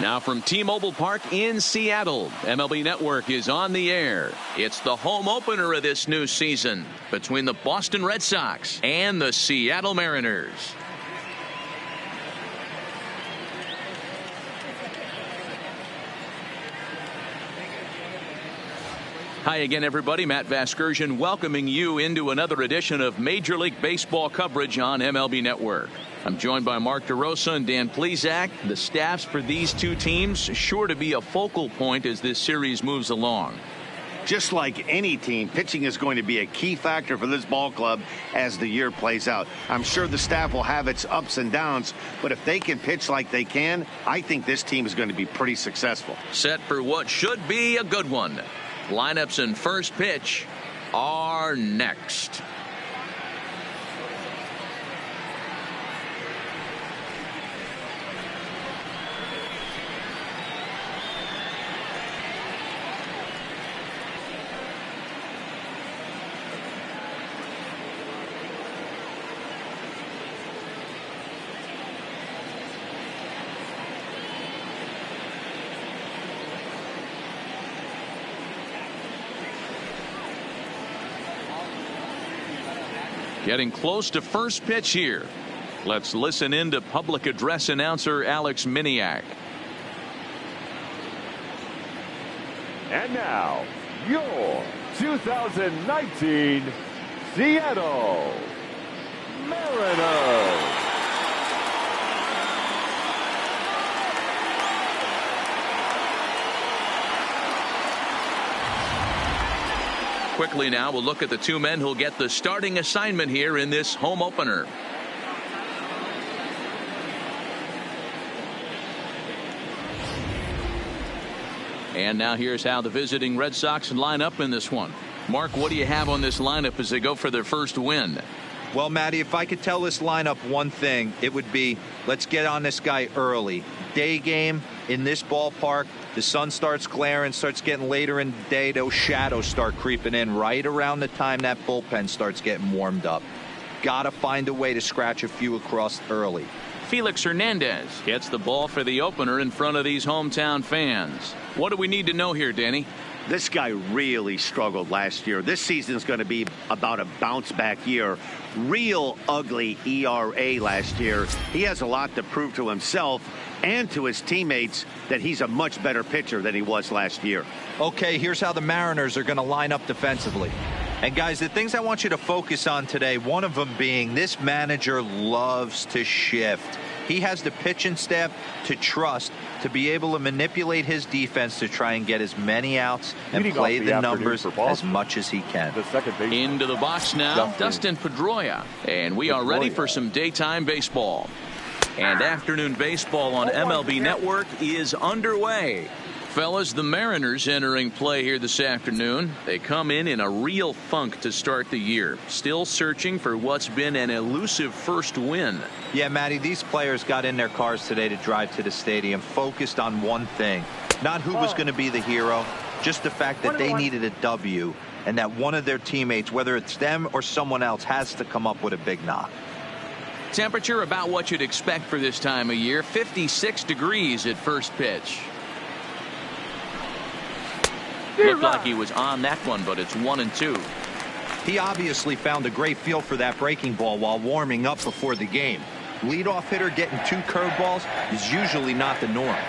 Now from T-Mobile Park in Seattle, MLB Network is on the air. It's the home opener of this new season between the Boston Red Sox and the Seattle Mariners. Hi again, everybody. Matt Vasgersian welcoming you into another edition of Major League Baseball coverage on MLB Network. I'm joined by Mark DeRosa and Dan Plesac. The staffs for these two teams sure to be a focal point as this series moves along. Just like any team, pitching is going to be a key factor for this ball club as the year plays out. I'm sure the staff will have its ups and downs, but if they can pitch like they can, I think this team is going to be pretty successful. Set for what should be a good one. Lineups and first pitch are next. Getting close to first pitch here. Let's listen in to public address announcer Alex Miniak. And now, your 2019 Seattle Mariners. Quickly now, we'll look at the two men who'll get the starting assignment here in this home opener. And now here's how the visiting Red Sox line up in this one. Mark, what do you have on this lineup as they go for their first win? Well, Matty, if I could tell this lineup one thing, it would be let's get on this guy early. Day game in this ballpark. The sun starts glaring, starts getting later in the day. Those shadows start creeping in right around the time that bullpen starts getting warmed up. Got to find a way to scratch a few across early. Felix Hernandez gets the ball for the opener in front of these hometown fans. What do we need to know here, Danny? This guy really struggled last year. This season is going to be about a bounce back year. Real ugly ERA last year. He has a lot to prove to himself and to his teammates that he's a much better pitcher than he was last year. Okay, here's how the Mariners are going to line up defensively. And guys, the things I want you to focus on today, one of them being this manager loves to shift. He has the pitching staff to trust to be able to manipulate his defense to try and get as many outs and play the numbers as much as he can. Into the box now, Dustin Pedroia. And we are ready for some daytime baseball. And afternoon baseball on MLB Network is underway. Fellas, the Mariners entering play here this afternoon. They come in a real funk to start the year. Still searching for what's been an elusive first win. Yeah, Matty, these players got in their cars today to drive to the stadium, focused on one thing. Not who was going to be the hero, just the fact that they needed a W and that one of their teammates, whether it's them or someone else, has to come up with a big knock. Temperature about what you'd expect for this time of year. 56 degrees at first pitch. Looked like he was on that one, but it's 1-2. He obviously found a great feel for that breaking ball while warming up before the game. Leadoff hitter getting two curveballs is usually not the norm.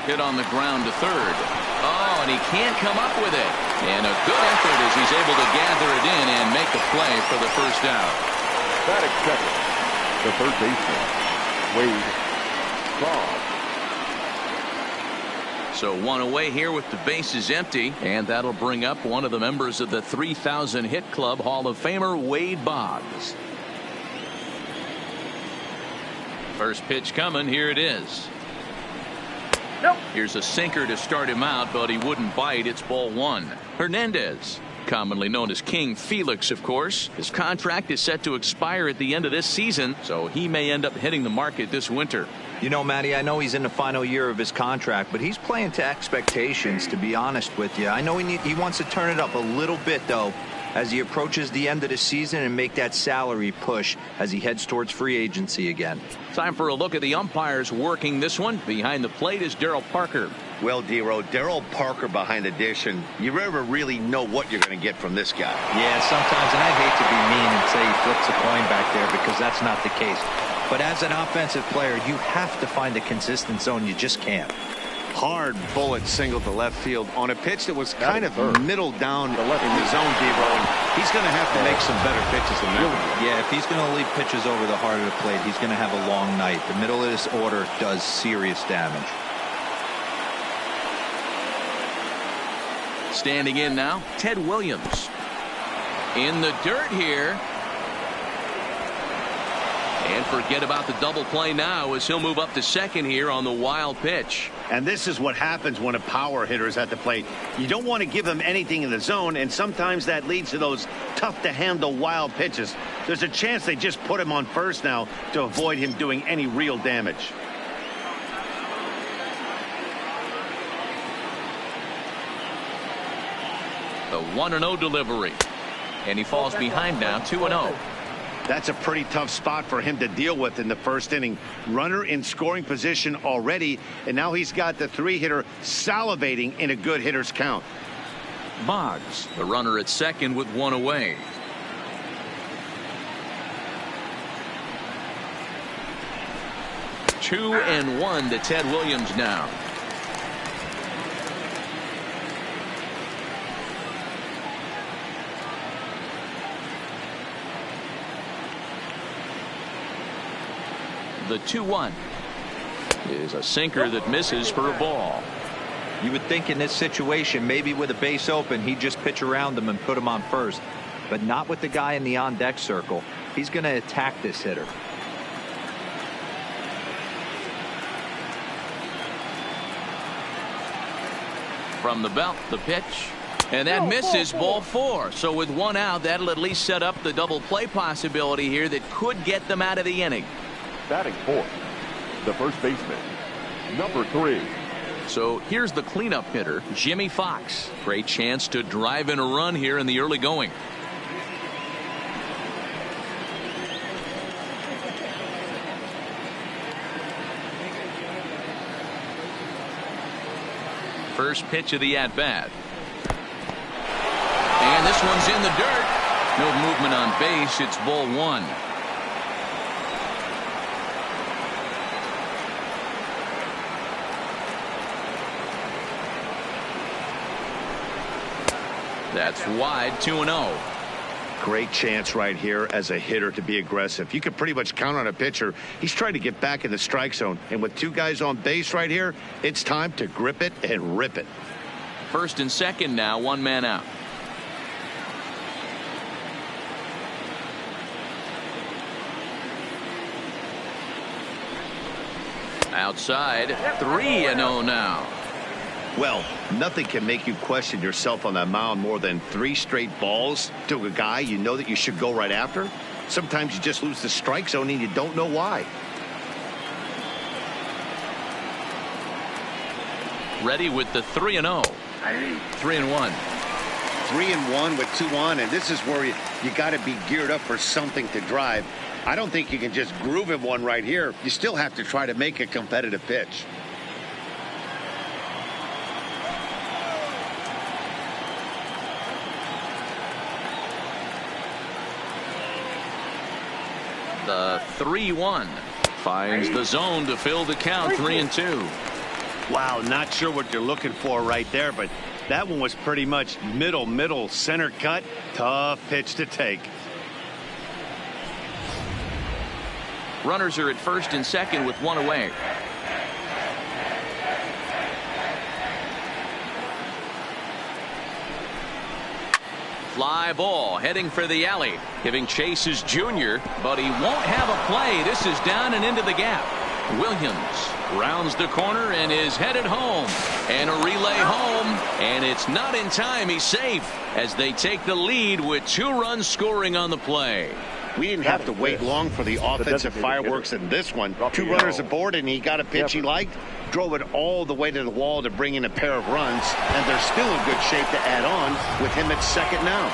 Hit on the ground to third. Oh, and he can't come up with it. And a good effort as he's able to gather it in and make the play for the first out. Batting second, the third baseman, Wade Cobb. So one away here with the bases empty, and that'll bring up one of the members of the 3,000 hit club, Hall of Famer Wade Boggs. First pitch coming. Here it is. Nope. Here's a sinker to start him out, but he wouldn't bite. It's ball one. Hernandez, commonly known as King Felix, of course. His contract is set to expire at the end of this season, so he may end up hitting the market this winter. You know, Matty, I know he's in the final year of his contract, but he's playing to expectations, to be honest with you. I know he wants to turn it up a little bit, though. as he approaches the end of the season and make that salary push as he heads towards free agency again. Time for a look at the umpires working this one. Behind the plate is Darryl Parker. Well, D-Row, Darryl Parker behind the dish, and you never really know what you're going to get from this guy. Yeah, sometimes, and I'd hate to be mean and say he flips a coin back there because that's not the case. But as an offensive player, you have to find a consistent zone. You just can't. Hard bullet single to left field on a pitch that was kind of middle down in the zone, D-Row. He's going to have to make some better pitches than that. Yeah, if he's going to leave pitches over the heart of the plate, he's going to have a long night. The middle of this order does serious damage. Standing in now, Ted Williams. In the dirt here. And forget about the double play now as he'll move up to second here on the wild pitch. And this is what happens when a power hitter is at the plate. You don't want to give him anything in the zone, and sometimes that leads to those tough-to-handle wild pitches. There's a chance they just put him on first now to avoid him doing any real damage. The 1-0 delivery. And he falls behind now, 2-0. That's a pretty tough spot for him to deal with in the first inning. Runner in scoring position already, and now he's got the three-hitter salivating in a good hitter's count. Boggs, the runner at second with one away. Two and one to Ted Williams now. The 2-1 is a sinker that misses for a ball. You would think in this situation, maybe with a base open, he'd just pitch around him and put him on first. But not with the guy in the on-deck circle. He's going to attack this hitter. From the belt, the pitch. And that misses, ball 4. So with one out, that'll at least set up the double play possibility here that could get them out of the inning. Batting fourth, the first baseman, number 3. So here's the cleanup hitter, Jimmy Fox. Great chance to drive in a run here in the early going. First pitch of the at-bat. And this one's in the dirt. No movement on base. It's ball 1. That's wide, 2-0. Great chance right here as a hitter to be aggressive. You can pretty much count on a pitcher. He's trying to get back in the strike zone. And with two guys on base right here, it's time to grip it and rip it. First and second now, one man out. Outside, 3-0 now. Well, nothing can make you question yourself on that mound more than 3 straight balls to a guy you know that you should go right after. Sometimes you just lose the strike zone and you don't know why. Ready with the 3-0. 3-1. 3-1 with 2 on, and this is where you got to be geared up for something to drive. I don't think you can just groove him one right here. You still have to try to make a competitive pitch. The 3-1 finds the zone to fill the count, 3-2. Wow, not sure what you're looking for right there, but that one was pretty much middle center cut. Tough pitch to take. Runners are at first and second with one away. Fly ball heading for the alley. Giving chase is Junior, but he won't have a play. This is down and into the gap. Williams rounds the corner and is headed home. And a relay home, and it's not in time. He's safe as they take the lead with 2 runs scoring on the play. We didn't have to wait long for the offensive fireworks in this one. 2 runners aboard, and he got a pitch he liked, drove it all the way to the wall to bring in a pair of runs, and they're still in good shape to add on with him at second now.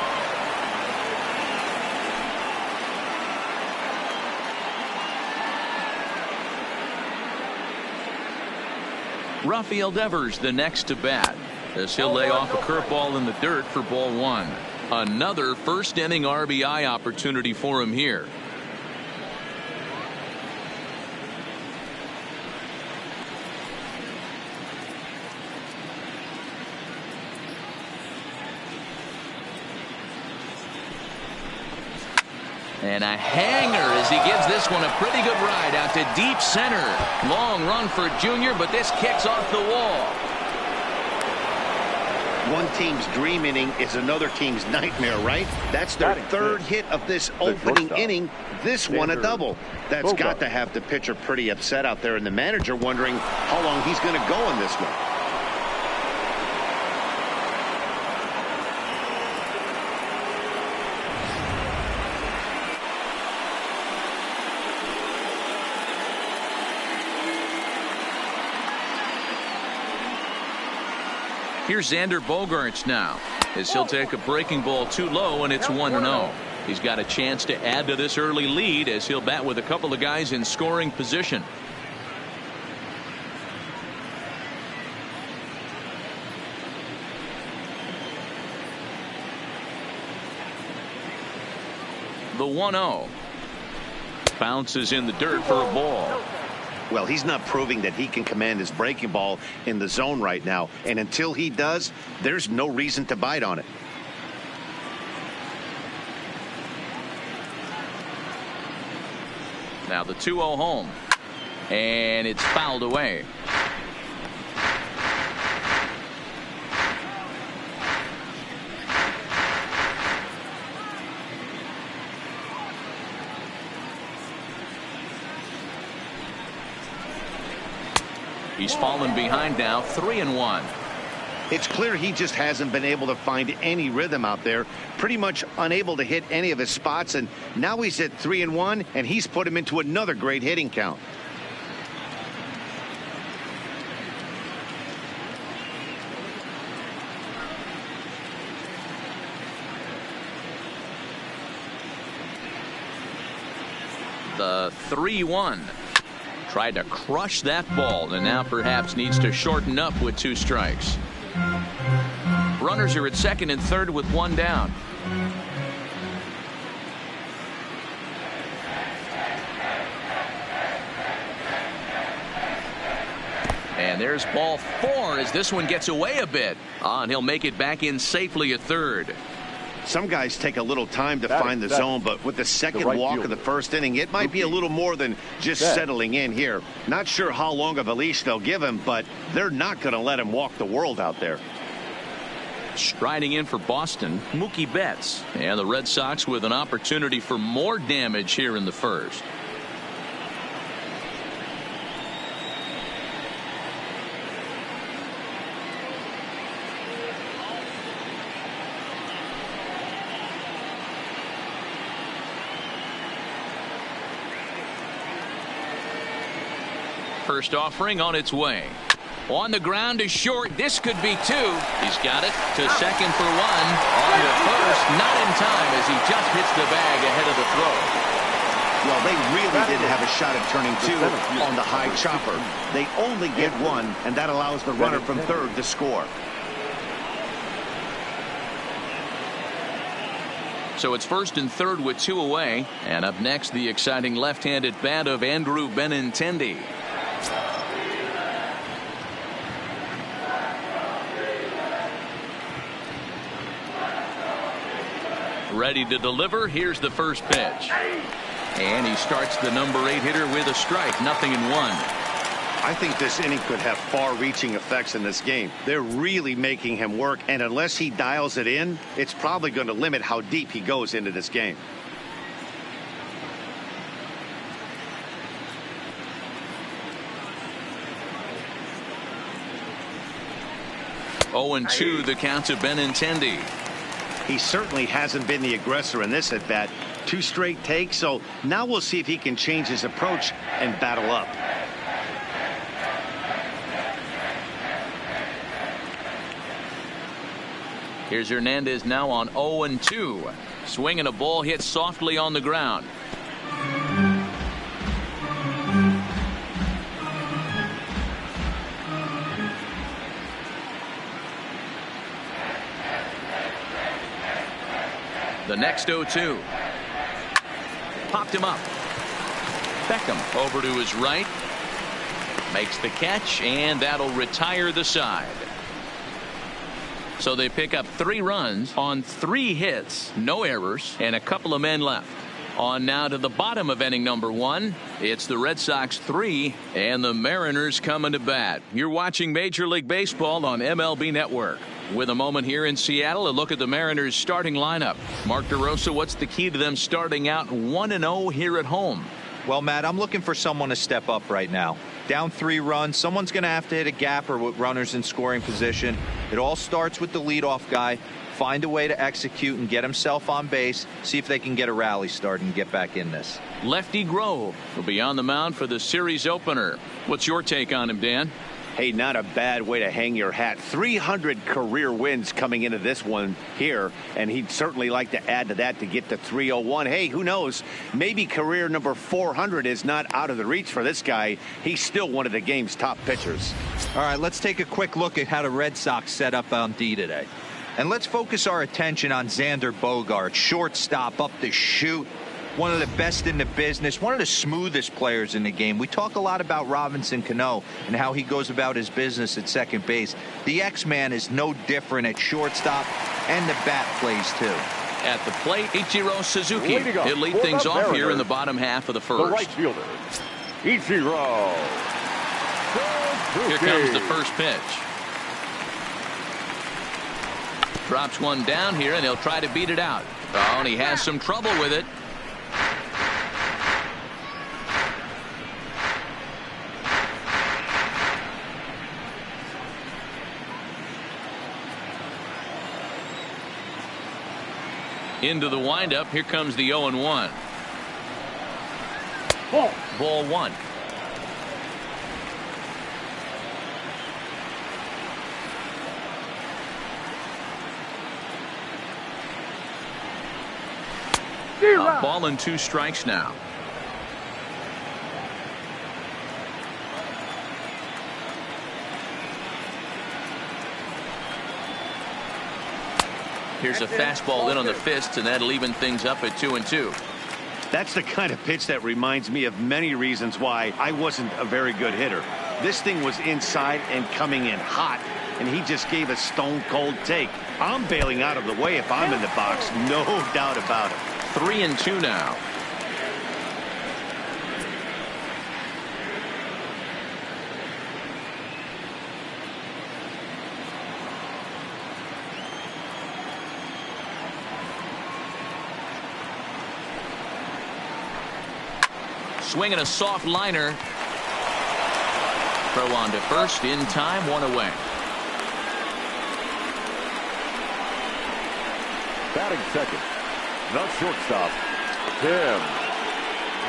Rafael Devers the next to bat, as he'll lay off a curveball in the dirt for ball one. Another first inning RBI opportunity for him here. And a hanger as he gives this one a pretty good ride out to deep center. Long run for Junior, but this kicks off the wall. One team's dream inning is another team's nightmare, right? That's their third hit of this opening inning. This one a double. That's got to have the pitcher pretty upset out there, and the manager wondering how long he's going to go on this one. Here's Xander Bogaerts now, as he'll take a breaking ball too low, and it's 1-0. He's got a chance to add to this early lead as he'll bat with a couple of guys in scoring position. The 1-0 bounces in the dirt for a ball. Well, he's not proving that he can command his breaking ball in the zone right now. And until he does, there's no reason to bite on it. Now the 2-0 home. And it's fouled away. He's fallen behind now, 3-1. It's clear he just hasn't been able to find any rhythm out there. Pretty much unable to hit any of his spots, and now he's at 3-1, and he's put him into another great hitting count. The 3-1. Tried to crush that ball, and now perhaps needs to shorten up with 2 strikes. Runners are at second and third with 1 down. And there's ball 4 as this one gets away a bit. And he'll make it back in safely at third. Some guys take a little time to find the zone, but with the second walk of the first inning, it might be a little more than just settling in here. Not sure how long of a leash they'll give him, but they're not going to let him walk the world out there. Striding in for Boston, Mookie Betts. And the Red Sox with an opportunity for more damage here in the first. First offering on its way. On the ground is short. This could be 2. He's got it to second for 1. On the first, not in time as he just hits the bag ahead of the throw. Well, they really didn't have a shot at turning 2 on the high chopper. They only get 1, and that allows the runner from third to score. So it's first and third with 2 away. And up next, the exciting left-handed bat of Andrew Benintendi. Ready to deliver. Here's the first pitch. And he starts the number 8 hitter with a strike. 0-1. I think this inning could have far-reaching effects in this game. They're really making him work, and unless he dials it in, it's probably going to limit how deep he goes into this game. Oh, 2 the count to Benintendi. He certainly hasn't been the aggressor in this at-bat. 2 straight takes, so now we'll see if he can change his approach and battle up. Here's Hernandez now on 0-2. Swinging a ball hit softly on the ground. The next 0-2. Popped him up. Beckham over to his right. Makes the catch, and that'll retire the side. So they pick up 3 runs on 3 hits, no errors, and a couple of men left. On now to the bottom of inning number 1. It's the Red Sox 3 and the Mariners coming to bat. You're watching Major League Baseball on MLB Network. With a moment here in Seattle, a look at the Mariners starting lineup. Mark DeRosa, what's the key to them starting out 1-0 here at home? Well, Matt, I'm looking for someone to step up right now. Down 3 runs, someone's going to have to hit a gapper with runners in scoring position. It all starts with the leadoff guy. Find a way to execute and get himself on base. See if they can get a rally started and get back in this. Lefty Grove will be on the mound for the series opener. What's your take on him, Dan? Hey, not a bad way to hang your hat. 300 career wins coming into this one here, and he'd certainly like to add to that to get to 301. Hey, who knows? Maybe career number 400 is not out of the reach for this guy. He's still one of the game's top pitchers. All right, let's take a quick look at how the Red Sox set up on D today. And let's focus our attention on Xander Bogaerts, shortstop, up the chute. One of the best in the business, one of the smoothest players in the game. We talk a lot about Robinson Cano and how he goes about his business at second base. The X-Man is no different at shortstop, and the bat plays too. At the plate, Ichiro Suzuki. He'll lead things off here in the bottom half of the first. The right fielder, Ichiro Suzuki. Here comes the first pitch. Drops one down here, and he'll try to beat it out. Oh, and he has some trouble with it. Into the windup. Here comes the 0-1. Ball 1. A ball and 2 strikes now. Here's a fastball in on the fist, and that'll even things up at 2-2. That's the kind of pitch that reminds me of many reasons why I wasn't a very good hitter. This thing was inside and coming in hot, and he just gave a stone-cold take. I'm bailing out of the way if I'm in the box, no doubt about it. 3-2 now. Swinging a soft liner. Throw on to first in time, 1 away. Batting second, the shortstop, Tim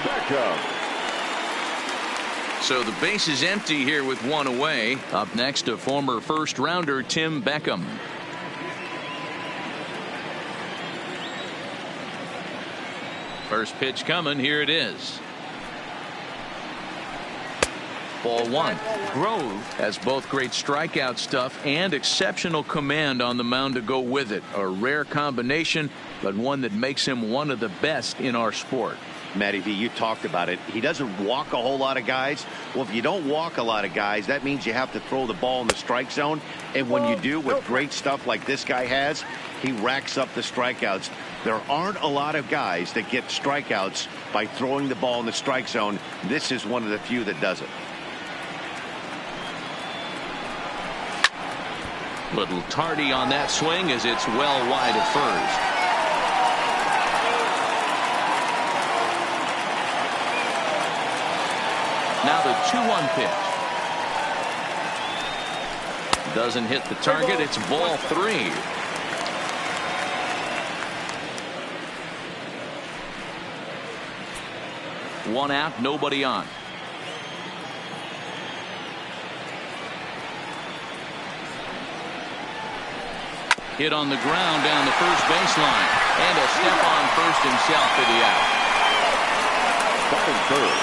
Beckham. So the base is empty here with 1 away. Up next, a former first rounder, Tim Beckham. First pitch coming. Here it is. Ball 1. Grove has both great strikeout stuff and exceptional command on the mound to go with it. A rare combination, but one that makes him one of the best in our sport. Matty V, you talked about it. He doesn't walk a whole lot of guys. Well, if you don't walk a lot of guys, that means you have to throw the ball in the strike zone. And when you do, with great stuff like this guy has, he racks up the strikeouts. There aren't a lot of guys that get strikeouts by throwing the ball in the strike zone. This is one of the few that does it. Little tardy on that swing as it's well wide of first. Now the 2-1 pitch. Doesn't hit the target. It's ball 3. One out, nobody on. Hit on the ground down the first baseline. And a step on first himself for the out. Batting third,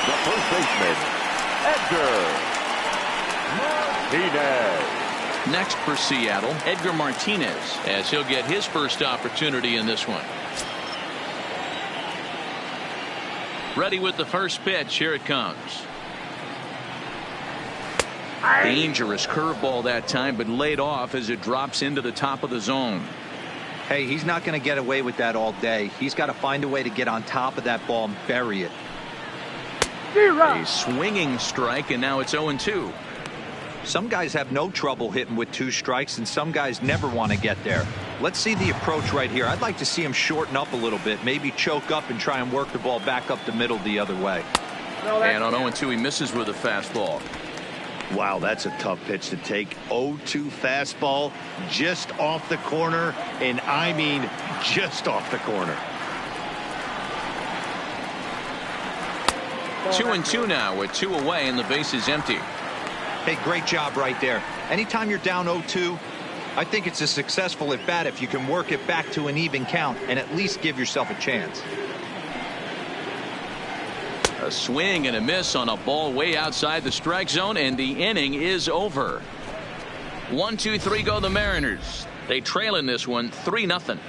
the first baseman, Edgar Martinez. Next for Seattle, Edgar Martinez, as he'll get his first opportunity in this one. Ready with the first pitch. Here it comes. Dangerous curveball that time, but laid off as it drops into the top of the zone. Hey, he's not going to get away with that all day. He's got to find a way to get on top of that ball and bury it. A swinging strike, and now it's 0-2. Some guys have no trouble hitting with 2 strikes, and some guys never want to get there. Let's see the approach right here. I'd like to see him shorten up a little bit, maybe choke up and try and work the ball back up the middle the other way. And on 0-2, he misses with a fastball. Wow, that's a tough pitch to take. 0-2 fastball just off the corner, and I mean just off the corner. 2-2 now with 2 away and the base is empty. Hey, great job right there. Anytime you're down 0-2, I think it's a successful at bat if you can work it back to an even count and at least give yourself a chance. A swing and a miss on a ball way outside the strike zone, and the inning is over. 1-2-3 go the Mariners. They trail in this one 3-0.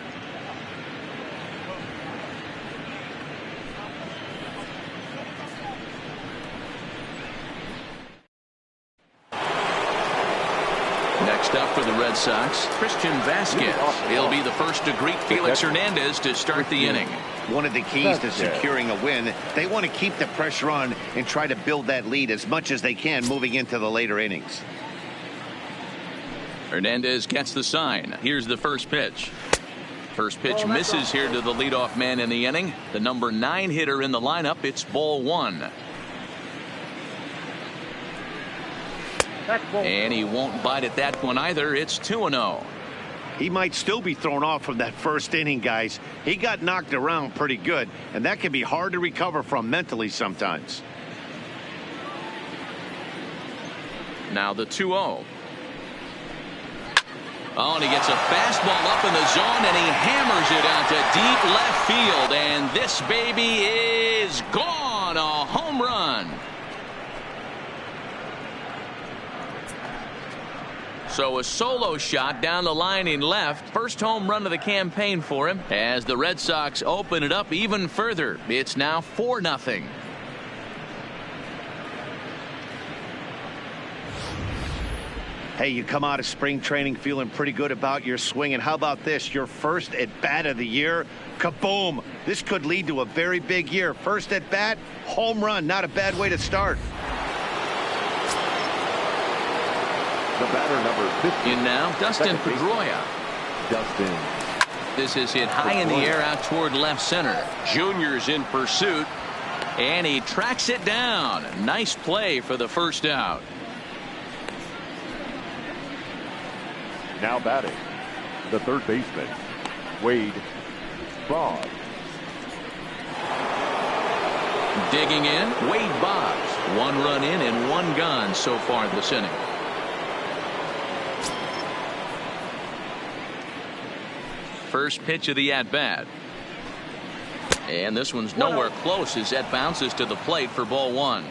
Next up for the Red Sox, Christian Vasquez. He'll be the first to greet Felix Hernandez to start the inning. One of the keys to securing a win, they want to keep the pressure on and try to build that lead as much as they can moving into the later innings. Hernandez gets the sign. Here's the first pitch. First pitch misses here to the leadoff man in the inning. The number 9 hitter in the lineup. It's ball 1. And he won't bite at that one either. It's 2-0. He might still be thrown off from that first inning, guys. He got knocked around pretty good, and that can be hard to recover from mentally sometimes. Now the 2-0. Oh, and he gets a fastball up in the zone, and he hammers it out to deep left field. And this baby is gone. A home run. So a solo shot down the line in left. First home run of the campaign for him as the Red Sox open it up even further. It's now 4-0. Hey, you come out of spring training feeling pretty good about your swing, and how about this? Your first at bat of the year. Kaboom! This could lead to a very big year. First at bat, home run. Not a bad way to start. The batter, number 50. In now, Dustin Pedroia. Dustin. This is hit high in the air out toward left center. Junior's in pursuit, and he tracks it down. Nice play for the first out. Now batting, the third baseman, Wade Boggs. Digging in, Wade Boggs. 1 run in and 1 gone so far this inning. First pitch of the at-bat. And this one's nowhere close as that bounces to the plate for ball 1.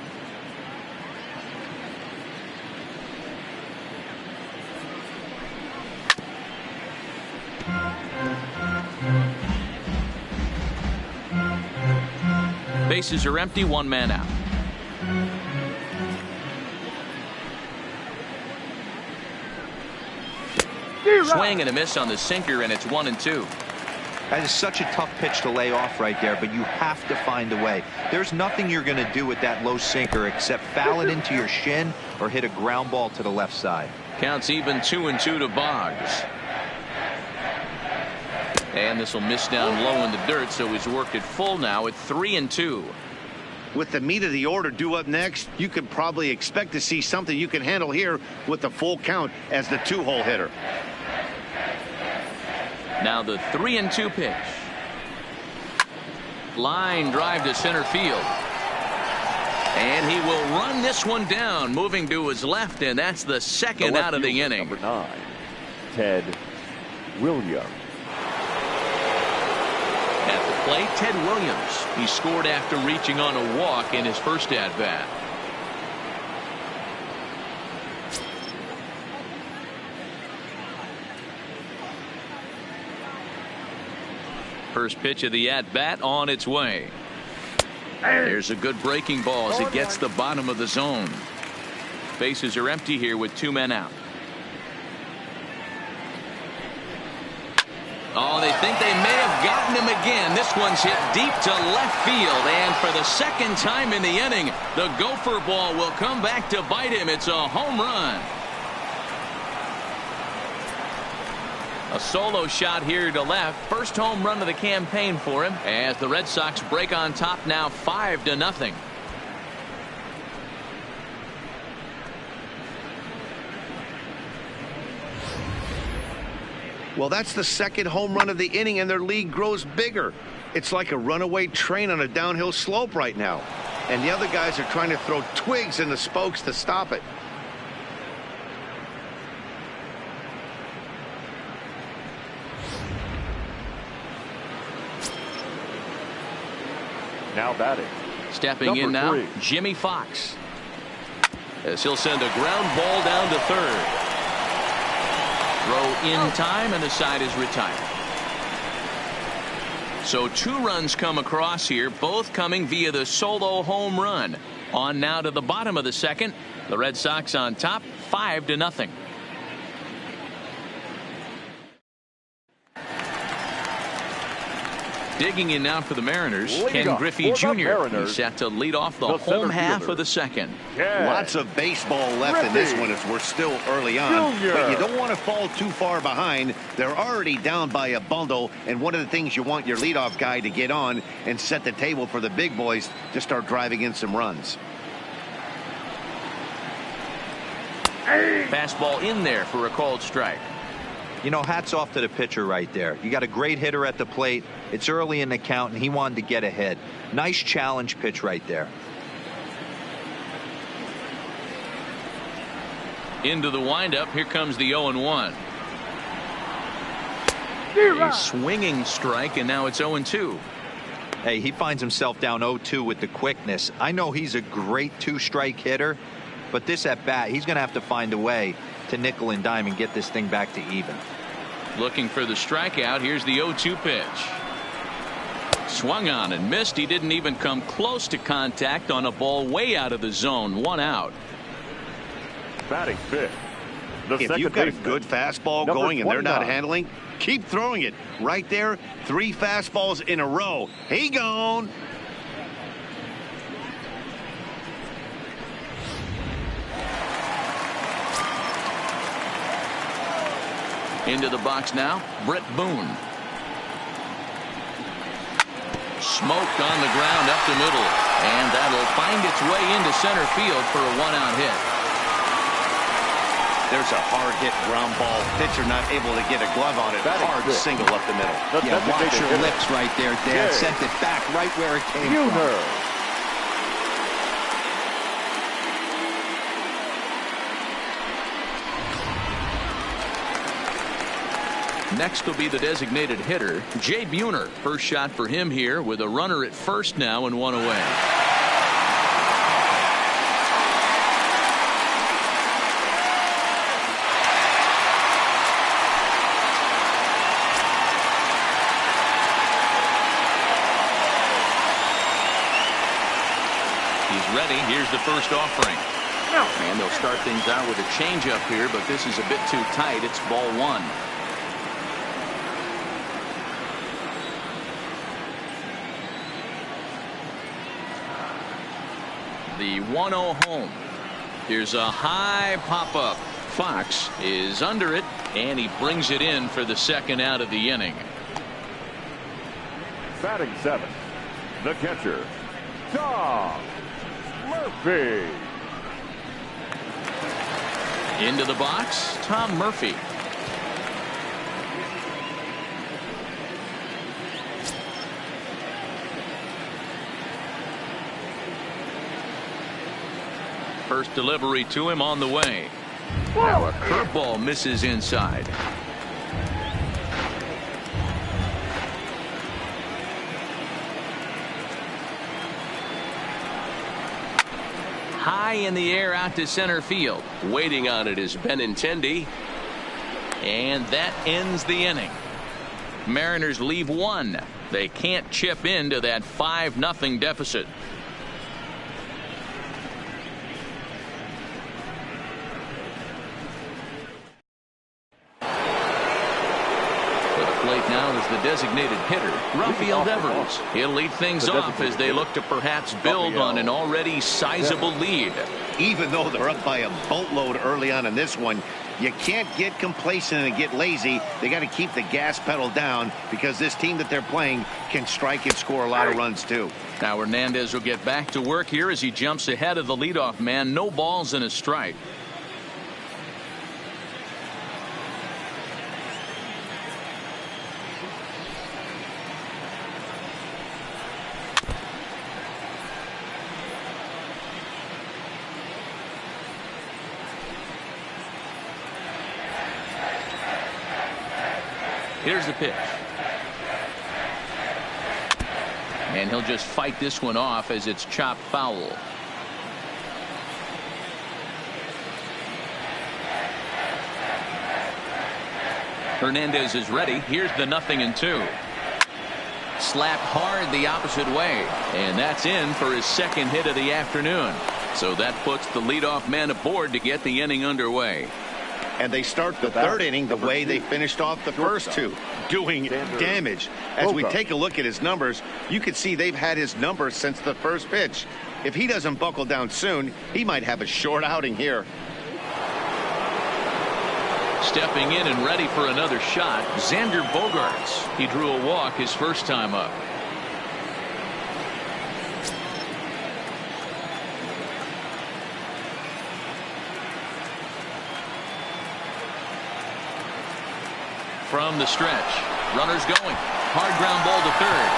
Bases are empty, 1 man out. Swing and a miss on the sinker, and it's 1-2. That is such a tough pitch to lay off right there, but you have to find a way. There's nothing you're going to do with that low sinker except foul it into your shin or hit a ground ball to the left side. Counts even 2-2 to Boggs. And this will miss down low in the dirt, so he's worked it full now at 3-2. With the meat of the order due up next, you can probably expect to see something you can handle here with the full count as the 2-hole hitter. Now the 3-2 pitch. Line drive to center field. And he will run this one down, moving to his left, and that's the second out of the inning. Number 9, Ted Williams. At the plate, Ted Williams. He scored after reaching on a walk in his first at-bat. First pitch of the at-bat on its way. There's a good breaking ball as it gets the bottom of the zone. Bases are empty here with 2 men out. Oh, they think they may have gotten him again. This one's hit deep to left field, and for the second time in the inning, the gopher ball will come back to bite him. It's a home run. A solo shot here to left. First home run of the campaign for him as the Red Sox break on top now 5-0. Well, that's the second home run of the inning, and their lead grows bigger. It's like a runaway train on a downhill slope right now. And the other guys are trying to throw twigs in the spokes to stop it. Now batting. Stepping in now, Number 3. Jimmy Fox. As he'll send a ground ball down to third. Throw in time, and the side is retired. So 2 runs come across here, both coming via the solo home run. On now to the bottom of the second. The Red Sox on top 5-0. Digging in now for the Mariners, Ken Griffey Jr. He's set to lead off the home half of the second. Lots of baseball left in this one as we're still early on. But you don't want to fall too far behind. They're already down by a bundle, and one of the things you want your leadoff guy to get on and set the table for the big boys to start driving in some runs. Fastball in there for a called strike. You know, hats off to the pitcher right there. You got a great hitter at the plate. It's early in the count, and he wanted to get ahead. Nice challenge pitch right there. Into the windup. Here comes the 0-1. A swinging strike, and now it's 0-2. Hey, he finds himself down 0-2 with the quickness. I know he's a great 2-strike hitter, but this at bat, he's going to have to find a way to nickel and dime and get this thing back to even. Looking for the strikeout. Here's the 0-2 pitch. Swung on and missed. He didn't even come close to contact on a ball way out of the zone. 1 out. Batting fifth. If you've got a good fastball going and they're not handling, keep throwing it. Right there, 3 fastballs in a row. He gone. Into the box now, Brett Boone. Smoked on the ground up the middle, and that'll find its way into center field for a 1-out hit. There's a hard hit ground ball. Pitcher not able to get a glove on it. Hard single up the middle. Yeah, watch your lips right there, Dan. Sent it back right where it came from. Next will be the designated hitter, Jay Buhner. First shot for him here with a runner at first now and 1 away. He's ready. Here's the first offering. And they'll start things out with a changeup here, but this is a bit too tight. It's ball 1. The 1-0 home. Here's a high pop-up. Fox is under it, and he brings it in for the second out of the inning. Batting 7th, the catcher, Sox Murphy. Into the box, Tom Murphy. First delivery to him on the way. Now a curveball misses inside. High in the air out to center field. Waiting on it is Benintendi. And that ends the inning. Mariners leave one. They can't chip into that 5-0 deficit. Now is the designated hitter, Rafael Evers. He'll lead things off as they look to perhaps build on an already sizable lead. Even though they're up by a boatload early on in this one, you can't get complacent and get lazy. They got to keep the gas pedal down because this team that they're playing can strike and score a lot of runs too. Now Hernandez will get back to work here as he jumps ahead of the leadoff man. No balls and a strike. Here's the pitch. And he'll just fight this one off as it's chopped foul. Hernandez is ready. Here's the 0-2. Slapped hard the opposite way. And that's in for his second hit of the afternoon. So that puts the leadoff man aboard to get the inning underway. And they start the third inning the way they finished off the first two, doing damage. As we take a look at his numbers, you can see they've had his numbers since the first pitch. If he doesn't buckle down soon, he might have a short outing here. Stepping in and ready for another shot, Xander Bogaerts. He drew a walk his first time up. From the stretch, runners going. Hard ground ball to third.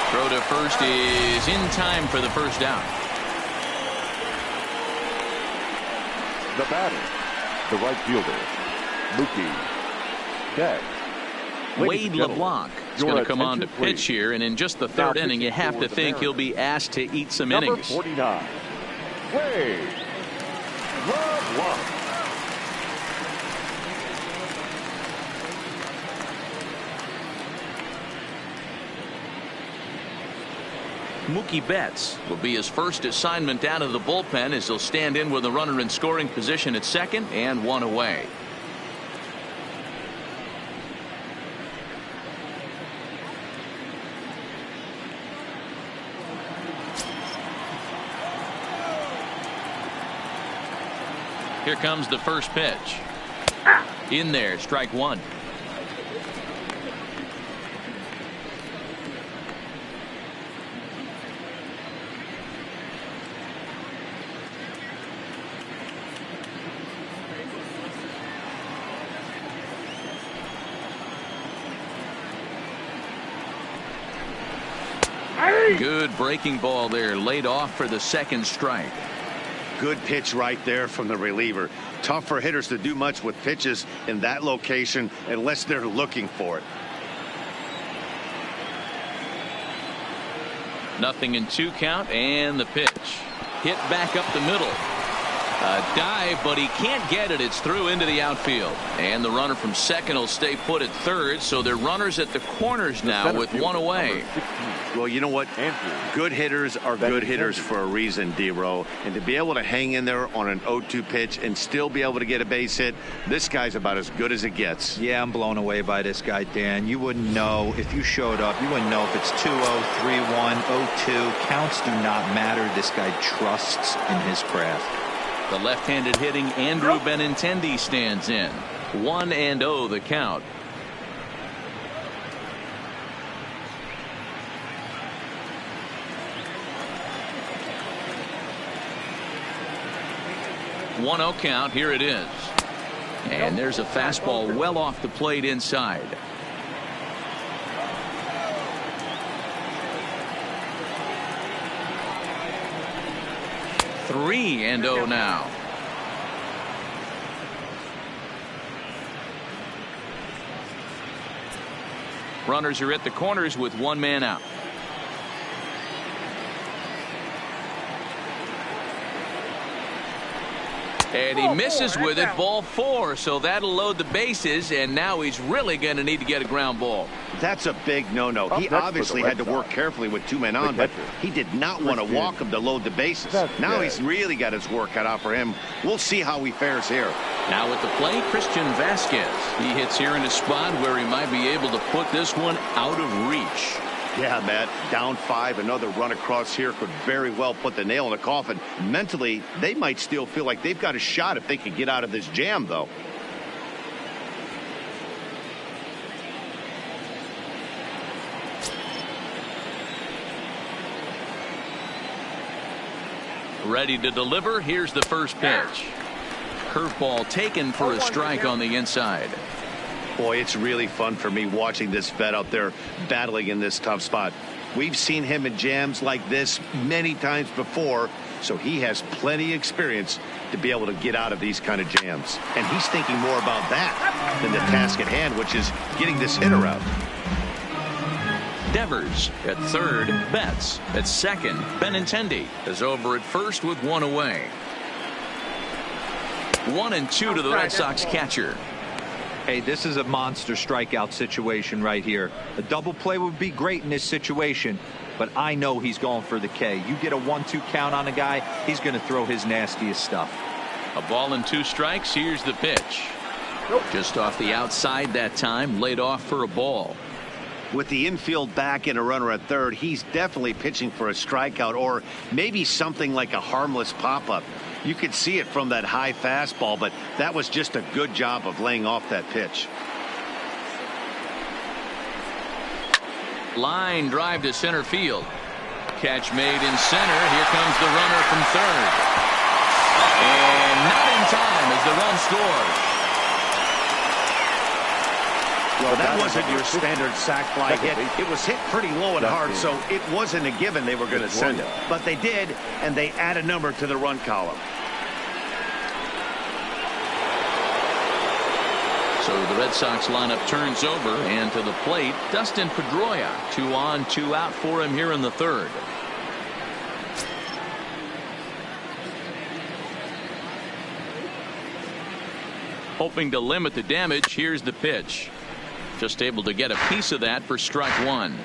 Throw to first is in time for the first down. The batter, the right fielder, Mookie Betts. Wade LeBlanc is going to come on to pitch here, and in just the third inning, you have to think he'll be asked to eat some innings. Number 49, Wade LeBlanc. Mookie Betts will be his first assignment out of the bullpen as he'll stand in with a runner in scoring position at second and one away. Here comes the first pitch. In there, strike one. Good breaking ball there, laid off for the second strike. Good pitch right there from the reliever. Tough for hitters to do much with pitches in that location unless they're looking for it. 0-2 count, and the pitch hit back up the middle. A dive, but he can't get it. It's through into the outfield, and the runner from second will stay put at third. So they're runners at the corners now with one away. Well, you know what? Good hitters are good hitters for a reason, D-Row. And to be able to hang in there on an 0-2 pitch and still be able to get a base hit, this guy's about as good as it gets. Yeah, I'm blown away by this guy, Dan. You wouldn't know if you showed up. You wouldn't know if it's 2-0, 3-1, 0-2. Counts do not matter. This guy trusts in his craft. The left-handed hitting Andrew Benintendi stands in. 1-0 the count. One 1-0 count. Here it is. And there's a fastball well off the plate inside. Three and 0 now. Runners are at the corners with one man out. And he misses with it, ball 4, so that'll load the bases, and now he's really going to need to get a ground ball. That's a big no-no. He obviously had to work carefully with 2 men on, but he did not want to walk him to load the bases. Now he's really got his work cut out for him. We'll see how he fares here. Now at the plate, Christian Vasquez. He hits here in a spot where he might be able to put this one out of reach. Yeah, Matt, down 5, another run across here could very well put the nail in the coffin. Mentally, they might still feel like they've got a shot if they could get out of this jam, though. Ready to deliver. Here's the first pitch. Curveball taken for a strike on the inside. Boy, it's really fun for me watching this vet out there battling in this tough spot. We've seen him in jams like this many times before, so he has plenty of experience to be able to get out of these kind of jams. And he's thinking more about that than the task at hand, which is getting this hitter out. Devers at third. Betts at second. Benintendi is over at first with 1 away. 1-2 to the Red Sox catcher. Hey, this is a monster strikeout situation right here. A double play would be great in this situation, but I know he's going for the K. You get a 1-2 count on a guy, he's going to throw his nastiest stuff. A ball and 2 strikes. Here's the pitch. Just off the outside that time, laid off for a ball. With the infield back and a runner at third, he's definitely pitching for a strikeout or maybe something like a harmless pop-up. You could see it from that high fastball, but that was just a good job of laying off that pitch. Line drive to center field. Catch made in center. Here comes the runner from third. And not in time as the run scores. Well, that wasn't your standard sac fly hit. It was hit pretty low and hard, so it wasn't a given they were going to send it. But they did, and they add a number to the run column. So the Red Sox lineup turns over, and to the plate, Dustin Pedroia. 2 on, 2 out for him here in the third. Hoping to limit the damage. Here's the pitch. Just able to get a piece of that for strike 1.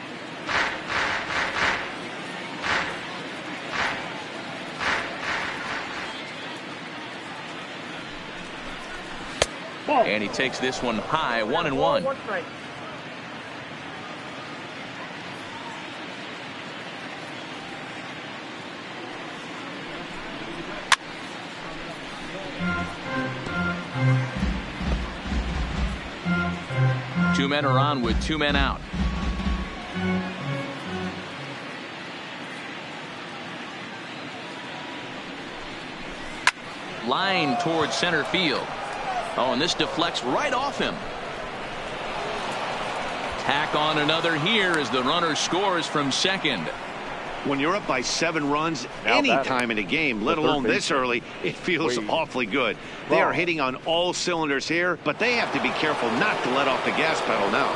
And he takes this one high. 1-1. Two men are on with 2 men out. Line towards center field. Oh, and this deflects right off him. Tack on another here as the runner scores from second. When you're up by 7 runs any time in a game, let alone this early, it feels awfully good. They are hitting on all cylinders here, but they have to be careful not to let off the gas pedal now.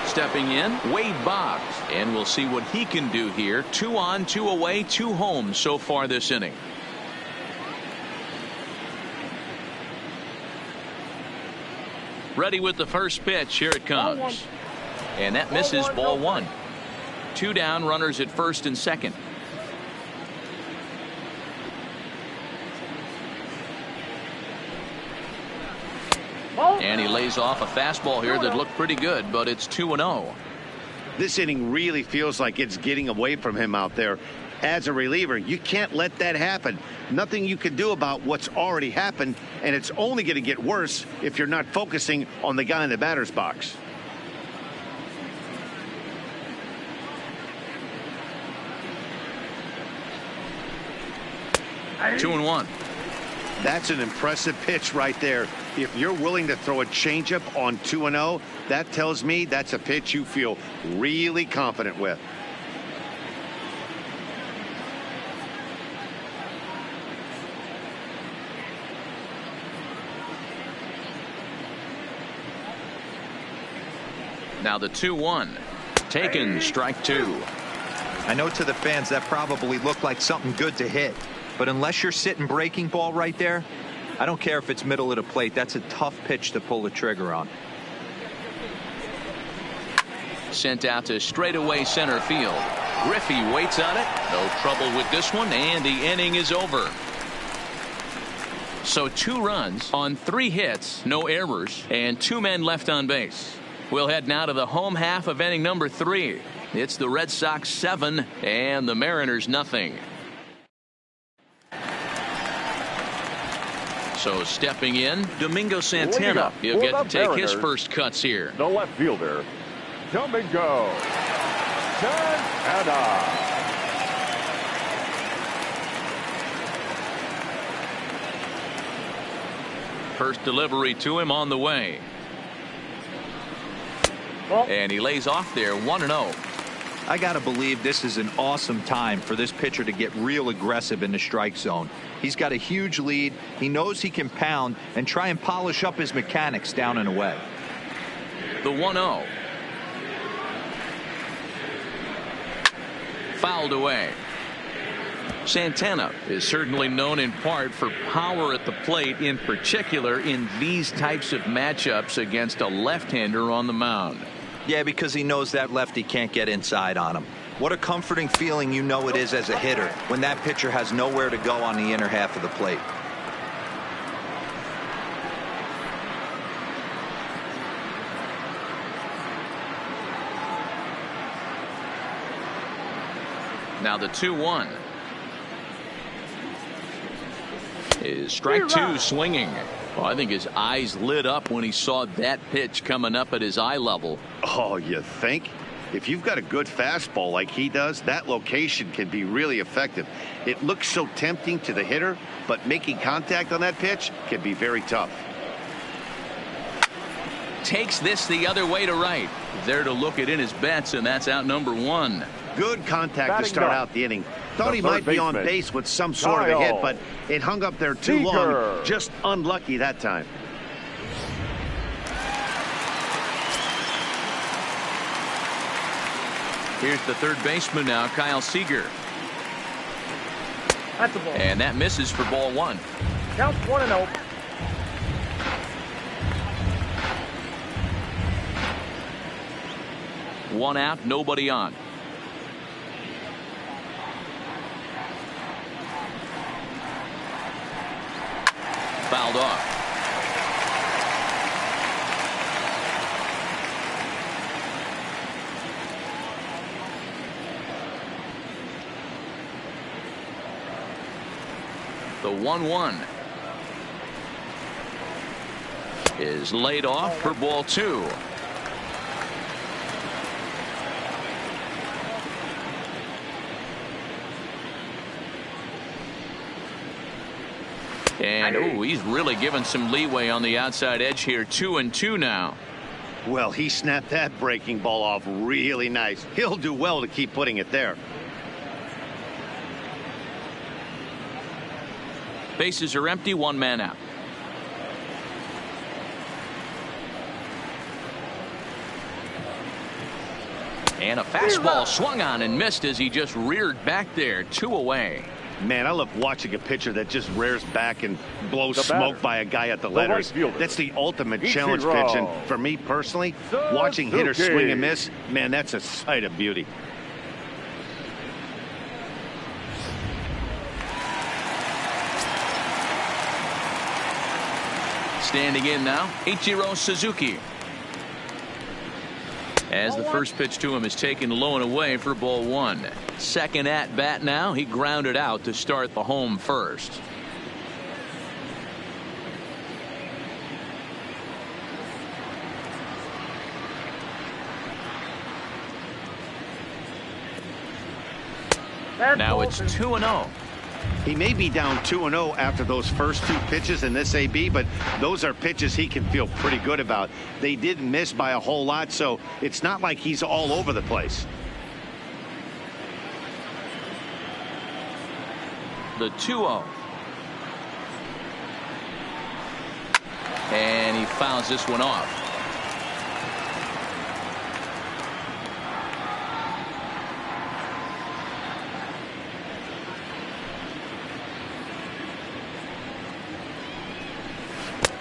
Stepping in, Wade Boggs, and we'll see what he can do here. 2 on, 2 away, 2 home so far this inning. Ready with the first pitch. Here it comes. And that misses, ball 1. 2 down, runners at first and second. And he lays off a fastball here that looked pretty good, but it's 2-0. This inning really feels like it's getting away from him out there. As a reliever, you can't let that happen. Nothing you can do about what's already happened, and it's only going to get worse if you're not focusing on the guy in the batter's box. Hey. 2-1. That's an impressive pitch right there. If you're willing to throw a changeup on 2-0, that tells me that's a pitch you feel really confident with. Now the 2-1. Taken, strike 2. I know to the fans that probably looked like something good to hit. But unless you're sitting breaking ball right there, I don't care if it's middle of the plate. That's a tough pitch to pull the trigger on. Sent out to straightaway center field. Griffey waits on it. No trouble with this one, and the inning is over. So 2 runs on 3 hits, no errors, and 2 men left on base. We'll head now to the home half of inning number 3. It's the Red Sox 7 and the Mariners nothing. So stepping in, Domingo Santana. He'll get to take his first cuts here. The left fielder, Domingo Santana. First delivery to him on the way. And he lays off there 1-0. I got to believe this is an awesome time for this pitcher to get real aggressive in the strike zone. He's got a huge lead. He knows he can pound and try and polish up his mechanics down and away. The 1-0. Fouled away. Santana is certainly known in part for power at the plate, in particular in these types of matchups against a left-hander on the mound. Yeah, because he knows that lefty can't get inside on him. What a comforting feeling you know it is as a hitter when that pitcher has nowhere to go on the inner half of the plate. Now the 2-1 is strike 2 swinging. Well, I think his eyes lit up when he saw that pitch coming up at his eye level. Oh, you think? If you've got a good fastball like he does, that location can be really effective. It looks so tempting to the hitter, but making contact on that pitch can be very tough. Takes this the other way to right. There to look it in his bets, and that's out number 1. Good contact to start out the inning. Thought he might be on base with some sort of a hit, but it hung up there too long. Just unlucky that time. Here's the third baseman now, Kyle Seager. That's a ball. And that misses for ball 1. Count 1-0. One out, nobody on. Fouled off. The 1-1 is laid off for ball 2. And he's really given some leeway on the outside edge here. 2-2 now. Well, he snapped that breaking ball off really nice. He'll do well to keep putting it there. Bases are empty, 1 man out. And a fastball swung on and missed as he just reared back there. 2 away. Man, I love watching a pitcher that just rears back and blows smoke by a guy at the letters. That's the ultimate challenge pitch. And for me personally, watching hitters swing and miss, man, that's a sight of beauty. Standing in now, Ichiro Suzuki. As the first pitch to him is taken low and away for ball 1. Second at bat now. He grounded out to start the home first. Now it's 2-0. He may be down 2-0 after those first 2 pitches in this AB, but those are pitches he can feel pretty good about. They didn't miss by a whole lot, so it's not like he's all over the place. The 2-0. And he fouls this one off.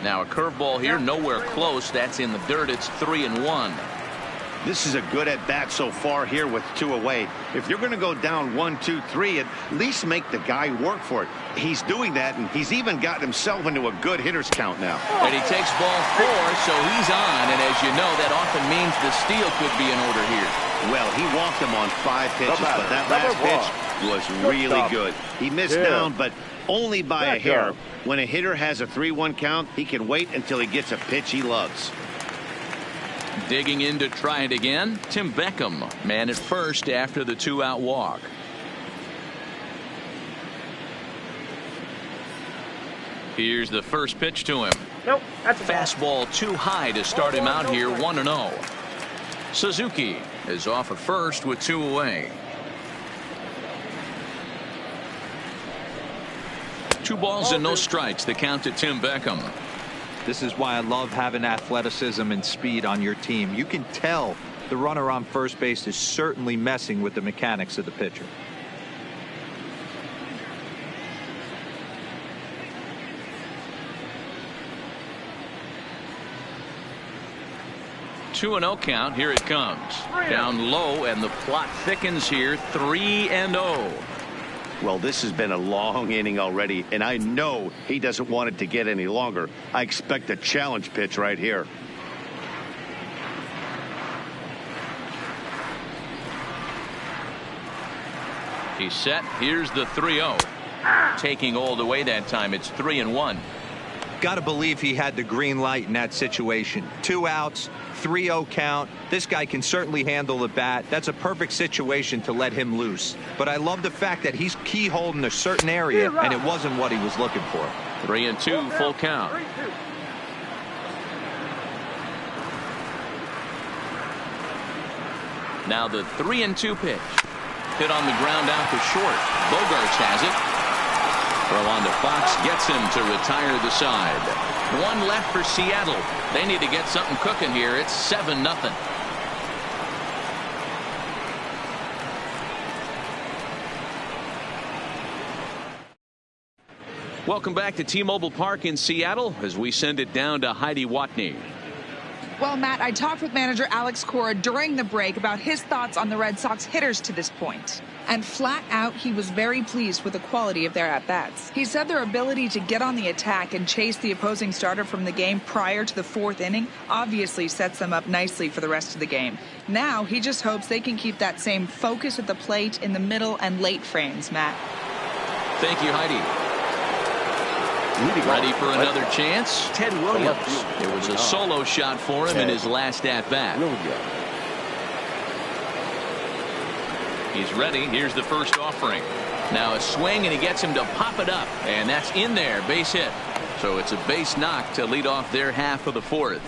Now a curveball here, nowhere close. That's in the dirt. It's 3-1. This is a good at bat so far here with 2 away. If you're going to go down 1, 2, 3, at least make the guy work for it. He's doing that, and he's even gotten himself into a good hitter's count now. And he takes ball 4, so he's on. And as you know, that often means the steal could be in order here. Well, he walked him on 5 pitches, but that last pitch was really good. He missed down, but only by a hair. When a hitter has a 3-1 count, he can wait until he gets a pitch he loves. Digging in to try it again, Tim Beckham, man at first after the 2-out walk. Here's the first pitch to him. Nope, that's a fastball too high to start him out here 1-0. Suzuki is off at first with 2 away. 2 balls and no strikes. The count to Tim Beckham. This is why I love having athleticism and speed on your team. You can tell the runner on first base is certainly messing with the mechanics of the pitcher. Two 2-0 count. Here it comes. Down low, and the plot thickens here. 3-0. Well, this has been a long inning already, and I know he doesn't want it to get any longer. I expect a challenge pitch right here. He's set. Here's the 3-0. Taking all the way that time. It's 3-1. Got to believe he had the green light in that situation. 2 outs, 3-0 count. This guy can certainly handle the bat. That's a perfect situation to let him loose. But I love the fact that he's keyholed in a certain area, and it wasn't what he was looking for. 3-2, full count. Now the 3-2 pitch. Hit on the ground out to short. Bogarts has it. Throw on to Fox, gets him to retire the side. 1 left for Seattle. They need to get something cooking here. It's 7-0. Welcome back to T-Mobile Park in Seattle as we send it down to Heidi Watney. Well, Matt, I talked with manager Alex Cora during the break about his thoughts on the Red Sox hitters to this point. And flat out, he was very pleased with the quality of their at-bats. He said their ability to get on the attack and chase the opposing starter from the game prior to the 4th inning obviously sets them up nicely for the rest of the game. Now, he just hopes they can keep that same focus at the plate in the middle and late frames, Matt. Thank you, Heidi. Ready for another chance? Ted Williams. It was a solo shot for him in his last at-bat. He's ready. Here's the first offering. Now a swing, and he gets him to pop it up. And that's in there. Base hit. So it's a base knock to lead off their half of the 4th.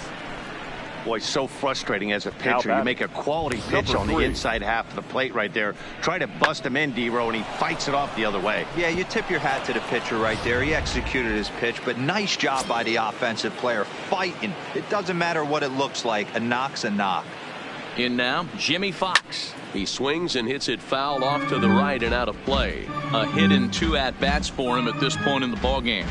Boy, so frustrating as a pitcher. You make a quality pitch on the inside half of the plate right there. Try to bust him in, D-Row, and he fights it off the other way. Yeah, you tip your hat to the pitcher right there. He executed his pitch, but nice job by the offensive player fighting. It doesn't matter what it looks like. A knock's a knock. In now, Jimmy Fox. He swings and hits it foul off to the right and out of play. A hit in 2 at-bats for him at this point in the ballgame.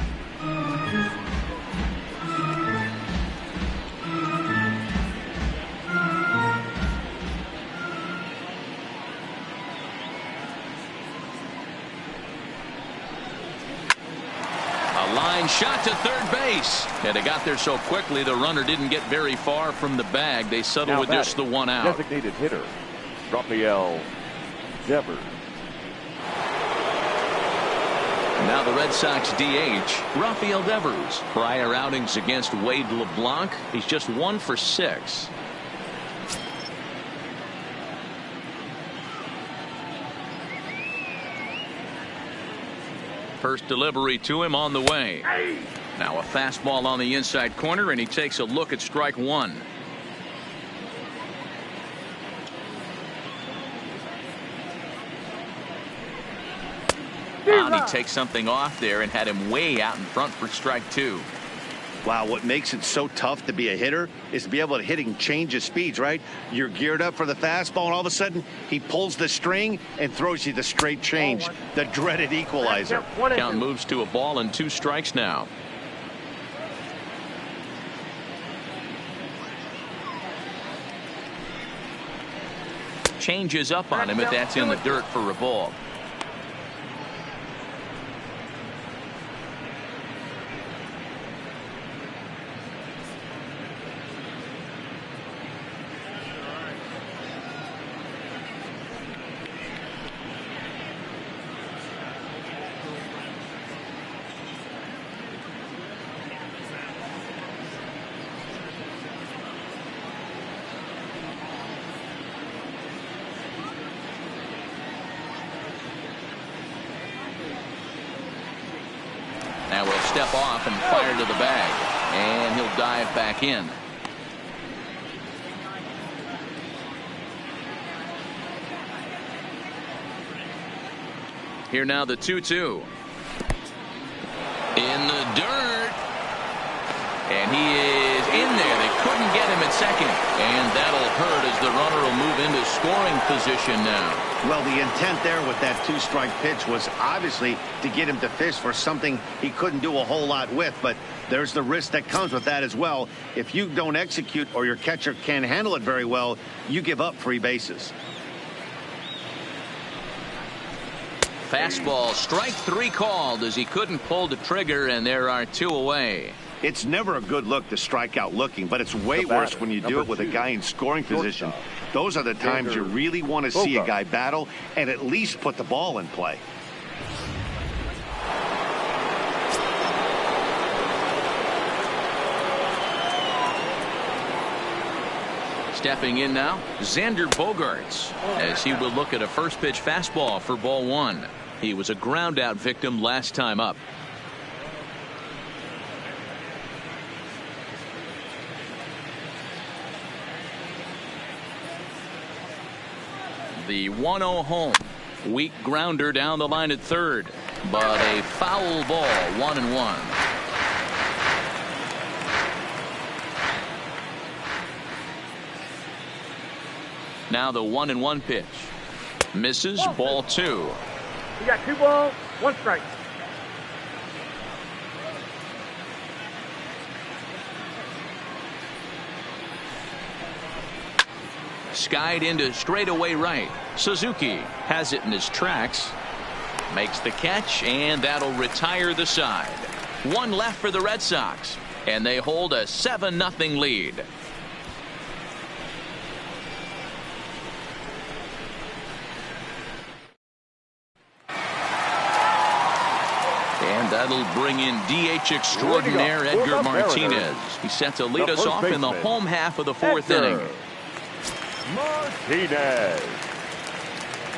Line shot to third base, and they got there so quickly the runner didn't get very far from the bag. They settled with just the 1 out. Designated hitter Rafael Devers. Now the Red Sox DH Rafael Devers. Prior outings against Wade LeBlanc, he's just 1 for 6. First delivery to him on the way. Now a fastball on the inside corner, and he takes a look at strike 1. And he takes something off there and had him way out in front for strike 2. Wow, what makes it so tough to be a hitter is to be able to hit and change his speeds, right? You're geared up for the fastball, and all of a sudden he pulls the string and throws you the straight change, the dreaded equalizer. Count moves to a ball and 2 strikes now. changes up on him if that's in the dirt for a ball. Now we'll step off and fire to the bag, and he'll dive back in. Here now the 2-2. In the dirt. And he is in there. They couldn't get him at second. And that'll hurt as the runner will move into scoring position now. Well, the intent there with that two-strike pitch was obviously to get him to fish for something he couldn't do a whole lot with. But there's the risk that comes with that as well. If you don't execute or your catcher can't handle it very well, you give up free bases. Fastball, strike 3 called as he couldn't pull the trigger, and there are 2 away. It's never a good look to strike out looking, but it's way worse when you do it with a guy in scoring position. Those are the times you really want to see a guy battle and at least put the ball in play. Stepping in now, Xander Bogaerts, as he will look at a first pitch fastball for ball 1. He was a ground out victim last time up. The 1-0 home. Weak grounder down the line at third, but a foul ball, 1-1. Now the 1-1 pitch. Misses, ball 2. You got 2 balls, 1 strike. Skied into straightaway right. Suzuki has it in his tracks. Makes the catch, and that'll retire the side. 1 left for the Red Sox, and they hold a 7-0 lead. And that'll bring in DH extraordinaire Edgar Martinez. He's set to lead us off in the home half of the 4th inning. Martinez.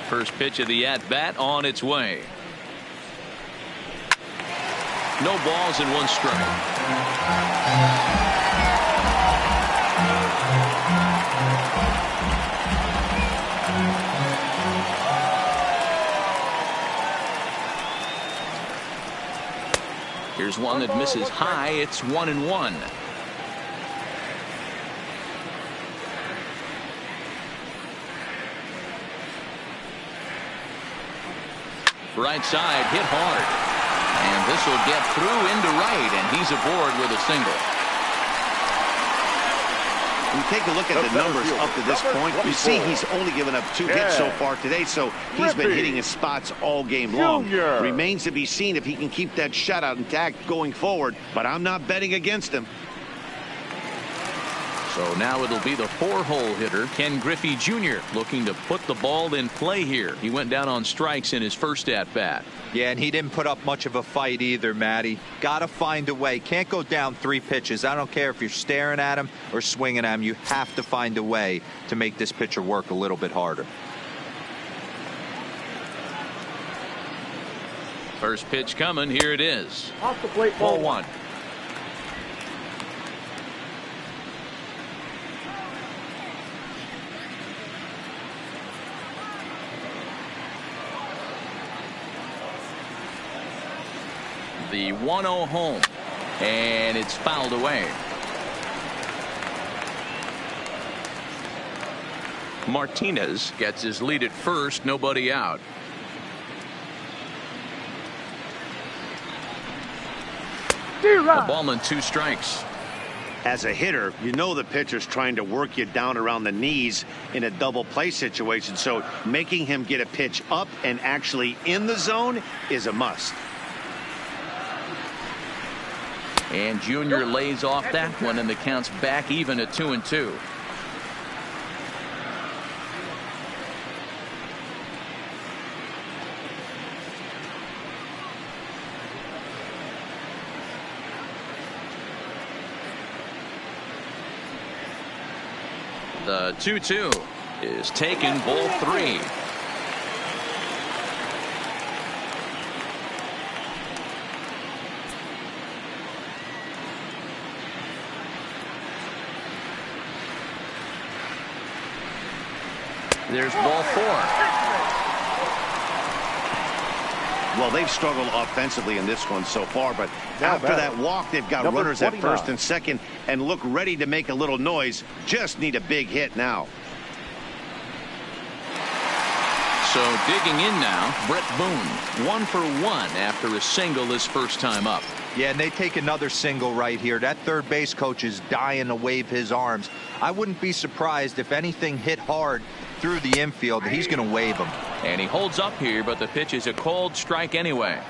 First pitch of the at-bat on its way. No balls and 1 strike. Here's one that misses high. It's 1-1. Right side hit hard, and this will get through into right, and he's aboard with a single. You take a look at the numbers up to this point, you see he's only given up 2 hits so far today, so he's been hitting his spots all game long. Remains to be seen if he can keep that shutout intact going forward, but I'm not betting against him. So now it'll be the 4-hole hitter, Ken Griffey Jr., looking to put the ball in play here. He went down on strikes in his first at-bat. Yeah, and he didn't put up much of a fight either, Matty. Got to find a way. Can't go down 3 pitches. I don't care if you're staring at him or swinging at him. You have to find a way to make this pitcher work a little bit harder. First pitch coming. Here it is. Off the plate, ball 1. The 1-0 home, and it's fouled away. Martinez gets his lead at first, nobody out. A ball and 2 strikes. As a hitter, you know the pitcher's trying to work you down around the knees in a double play situation, so making him get a pitch up and actually in the zone is a must. And Junior lays off that one, and the count's back even at 2-2. The 2-2 is taken, ball 3. There's ball 4. Well, they've struggled offensively in this one so far, but after that walk, they've got runners at first and second and look ready to make a little noise. Just need a big hit now. So digging in now, Brett Boone, 1 for 1 after a single his first time up. Yeah, and they take another single right here. That third base coach is dying to wave his arms. I wouldn't be surprised if anything hit hard through the infield. He's going to wave them. And he holds up here, but the pitch is a cold strike anyway.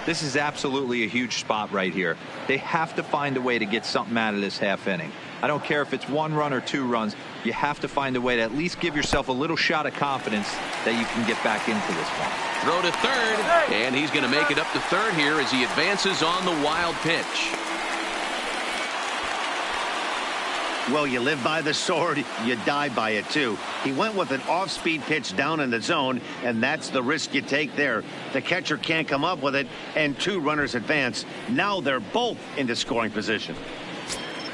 This is absolutely a huge spot right here. They have to find a way to get something out of this half inning. I don't care if it's 1 run or 2 runs. You have to find a way to at least give yourself a little shot of confidence that you can get back into this one. Throw to third, and he's going to make it up to third here as he advances on the wild pitch. Well, you live by the sword, you die by it too. He went with an off-speed pitch down in the zone, and that's the risk you take there. The catcher can't come up with it, and 2 runners advance. Now they're both into scoring position.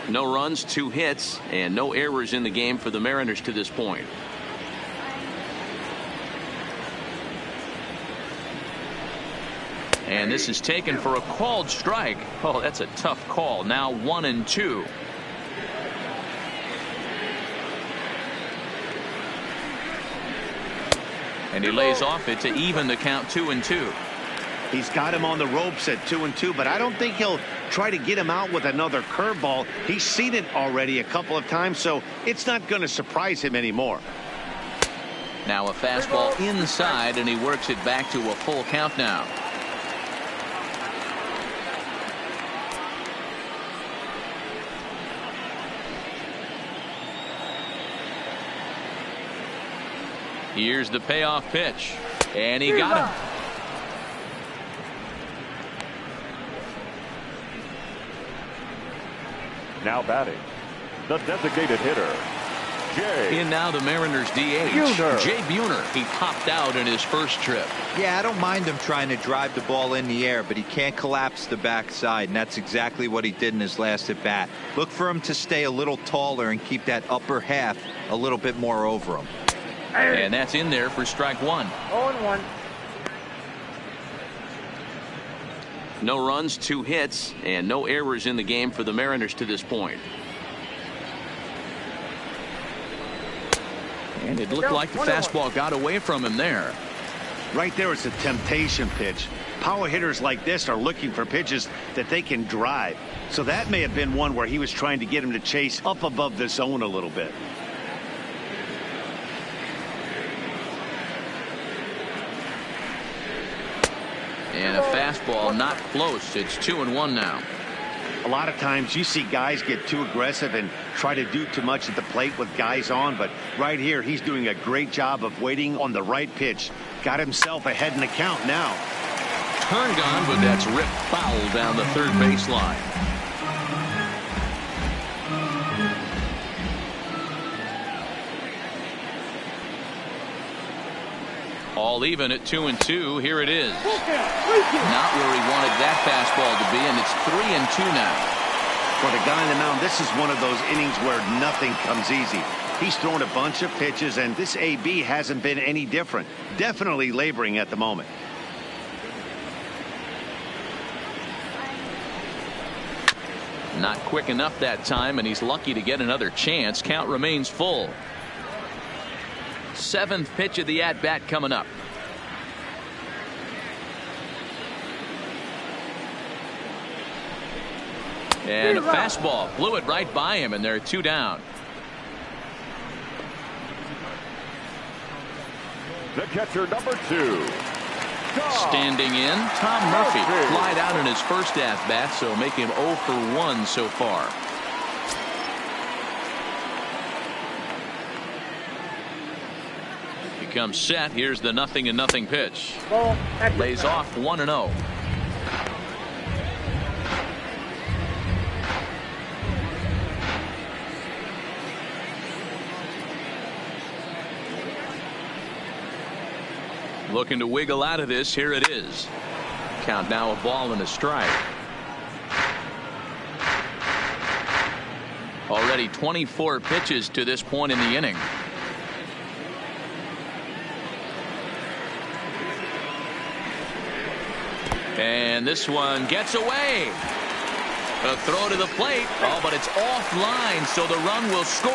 No runs, 2 hits, and no errors in the game for the Mariners to this point. And this is taken for a called strike. Oh, that's a tough call. Now 1-2. And he lays off it to even the count 2-2. He's got him on the ropes at 2-2, but I don't think he'll try to get him out with another curveball. He's seen it already a couple of times, so it's not going to surprise him anymore. Now a fastball inside, and he works it back to a full count now. Here's the payoff pitch, and he got him. Now batting, the designated hitter, Jay. In now the Mariners DH, Jay Buhner. He popped out in his first trip. Yeah, I don't mind him trying to drive the ball in the air, but he can't collapse the backside, and that's exactly what he did in his last at bat. Look for him to stay a little taller and keep that upper half a little bit more over him. And that's in there for strike 1. 0-1. No runs, 2 hits, and no errors in the game for the Mariners to this point. And it looked like the fastball got away from him there. Right there is a temptation pitch. Power hitters like this are looking for pitches that they can drive. So that may have been one where he was trying to get him to chase up above the zone a little bit. And a fastball not close. It's 2-1 now. A lot of times you see guys get too aggressive and try to do too much at the plate with guys on, but right here he's doing a great job of waiting on the right pitch. Got himself ahead in the count now. Turned on, but that's ripped foul down the third baseline. All even at 2-2. Here it is. Not where he wanted that fastball to be, and it's 3-2 now. For the guy on the mound, this is one of those innings where nothing comes easy. He's thrown a bunch of pitches, and this AB hasn't been any different. Definitely laboring at the moment. Not quick enough that time, and he's lucky to get another chance. Count remains full. 7th pitch of the at-bat coming up. And a fastball blew it right by him, and they're 2 down. The catcher, number 2. Standing in, Tom Murphy. Flied out in his first at-bat, so make him 0 for 1 so far. Becomes set. Here's the 0-0 pitch. Lays off 1-0. Looking to wiggle out of this. Here it is. Count now, a ball and a strike. Already 24 pitches to this point in the inning. And this one gets away. A throw to the plate. Oh, but it's offline, so the run will score.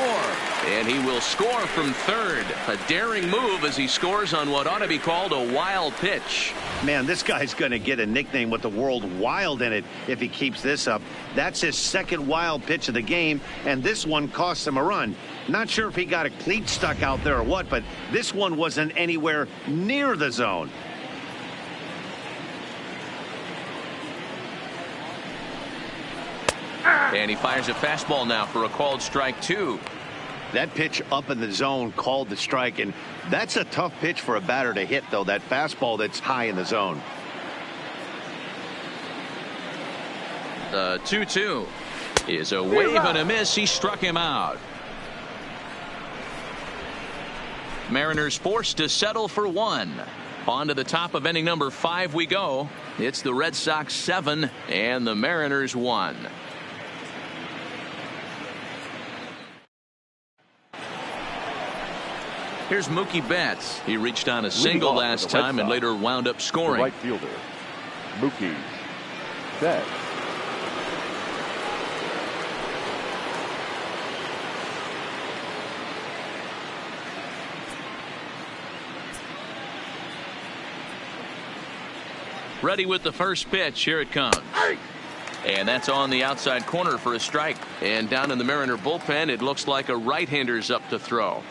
And he will score from third. A daring move as he scores on what ought to be called a wild pitch. Man, this guy's going to get a nickname with the word wild in it if he keeps this up. That's his second wild pitch of the game, and this one cost him a run. Not sure if he got a cleat stuck out there or what, but this one wasn't anywhere near the zone. And he fires a fastball now for a called strike 2. That pitch up in the zone called the strike, and that's a tough pitch for a batter to hit, though, that fastball that's high in the zone. The 2-2 is a wave and a miss. He struck him out. Mariners forced to settle for 1. On to the top of inning number 5 we go. It's the Red Sox 7 and the Mariners 1. Here's Mookie Betts. He reached on a single last time and later wound up scoring. Right fielder, Mookie Betts. Ready with the first pitch. Here it comes. And that's on the outside corner for a strike. And down in the Mariner bullpen, it looks like a right-hander's up to throw.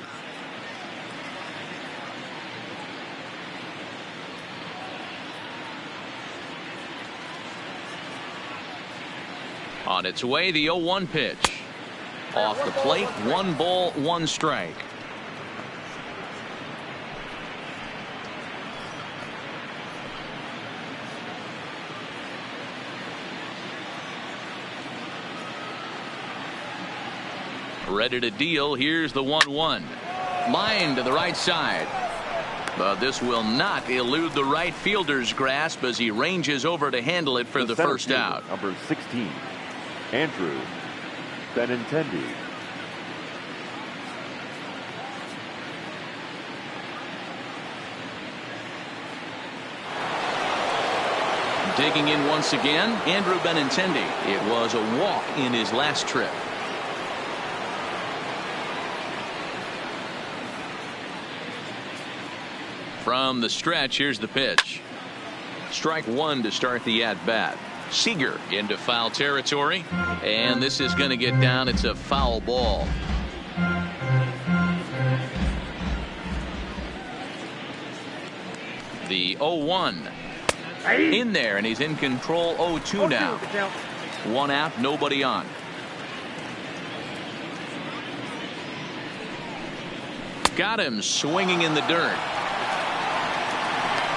On its way, the 0-1 pitch. Off the plate, 1 ball, 1 strike. Ready to deal. Here's the 1-1. Line to the right side. But this will not elude the right fielder's grasp as he ranges over to handle it for the first out. Number 16, Andrew Benintendi. Digging in once again, Andrew Benintendi. It was a walk in his last trip. From the stretch, here's the pitch. Strike 1 to start the at-bat. Seager into foul territory, and this is going to get down. It's a foul ball. The 0-1 in there, and he's in control. 0-2 now. 1 out, nobody on. Got him swinging in the dirt.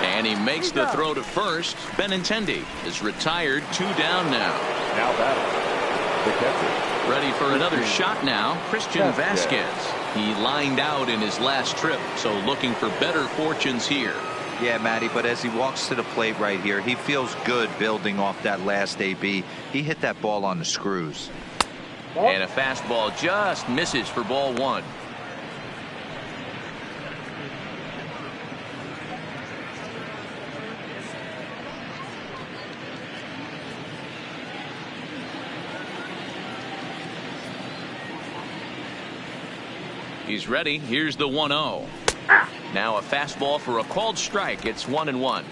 And he makes the throw to first. Benintendi is retired. 2 down now. Now batting, the catcher. Ready for another shot now. Christian Vasquez. He lined out in his last trip, so looking for better fortunes here. Yeah, Matty, but as he walks to the plate right here, he feels good building off that last AB. He hit that ball on the screws. And a fastball just misses for ball 1. He's ready. Here's the 1-0. Now a fastball for a called strike. It's 1-1.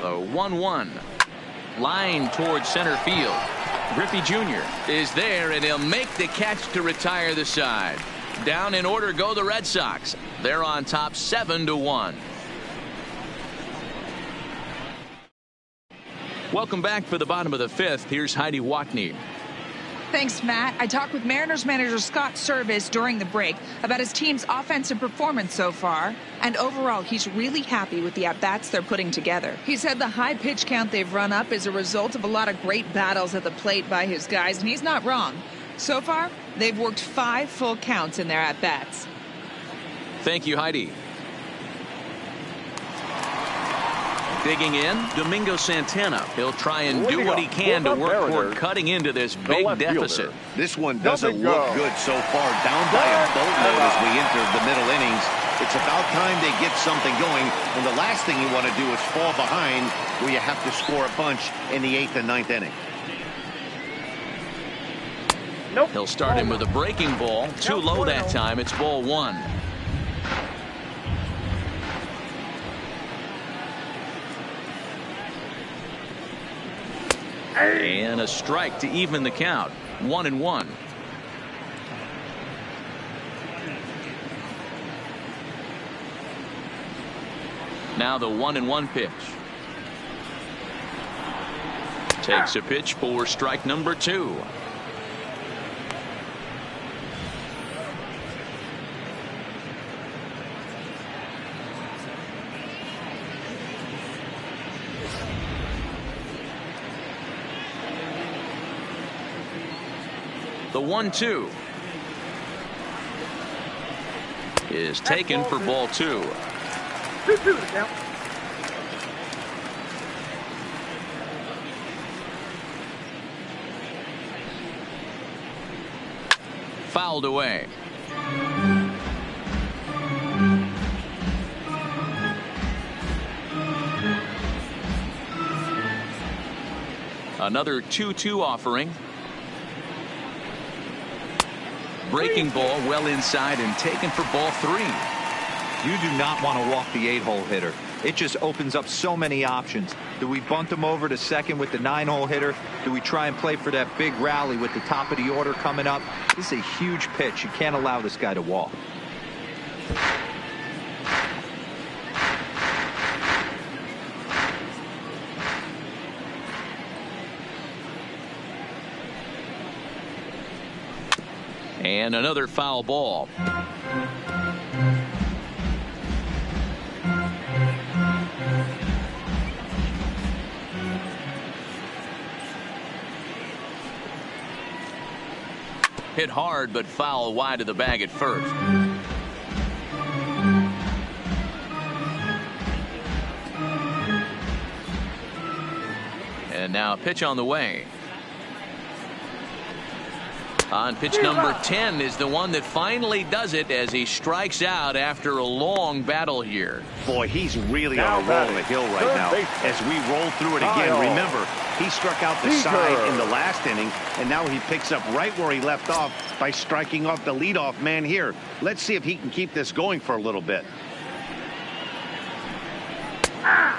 The 1-1. Line towards center field. Griffey Jr. is there, and he'll make the catch to retire the side. Down in order go the Red Sox. They're on top 7-1. Welcome back for the bottom of the fifth. Here's Heidi Watney. Thanks, Matt. I talked with Mariners manager Scott Service during the break about his team's offensive performance so far. And overall, he's really happy with the at-bats they're putting together. He said the high pitch count they've run up is a result of a lot of great battles at the plate by his guys, and he's not wrong. So far, they've worked 5 full counts in their at-bats. Thank you, Heidi. Digging in, Domingo Santana. He'll try and do what he can to work toward cutting into this big deficit. This one doesn't look good so far. Down by a boatload as we enter the middle innings. It's about time they get something going. And the last thing you want to do is fall behind where you have to score a bunch in the 8th and 9th inning. He'll start him with a breaking ball. Too low that time. It's ball 1. And a strike to even the count. 1-1. Now the 1-1 pitch. Takes a pitch for strike number 2. The 1-2 is taken for ball 2. 2-2 to count. Fouled away. Another 2-2 offering. Breaking ball well inside and taken for ball 3. You do not want to walk the 8-hole hitter. It just opens up so many options. Do we bunt him over to second with the 9-hole hitter? Do we try and play for that big rally with the top of the order coming up? This is a huge pitch. You can't allow this guy to walk. And another foul ball. Hit hard, but foul wide of the bag at first. And now a pitch on the way. On pitch number 10 is the one that finally does it as he strikes out after a long battle here. Boy, he's really on a roll on the hill right now. As we roll through it again, remember, he struck out the side in the last inning, and now he picks up right where he left off by striking off the leadoff man here. Let's see if he can keep this going for a little bit.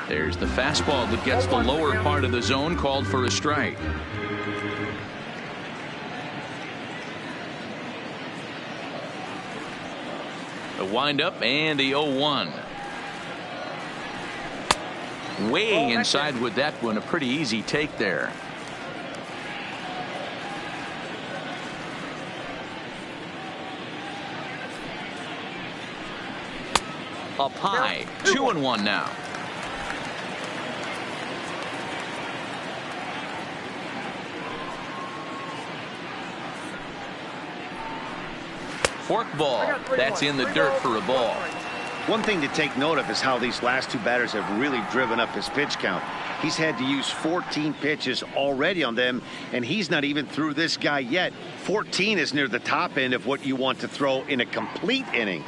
There's the fastball that gets the lower part of the zone, called for a strike. The windup and the 0-1. Way inside with that one. A pretty easy take there. Up high. 2-1 now. Fork ball. That's in the dirt for a ball. One thing to take note of is how these last two batters have really driven up his pitch count. He's had to use 14 pitches already on them, and he's not even through this guy yet. 14 is near the top end of what you want to throw in a complete inning.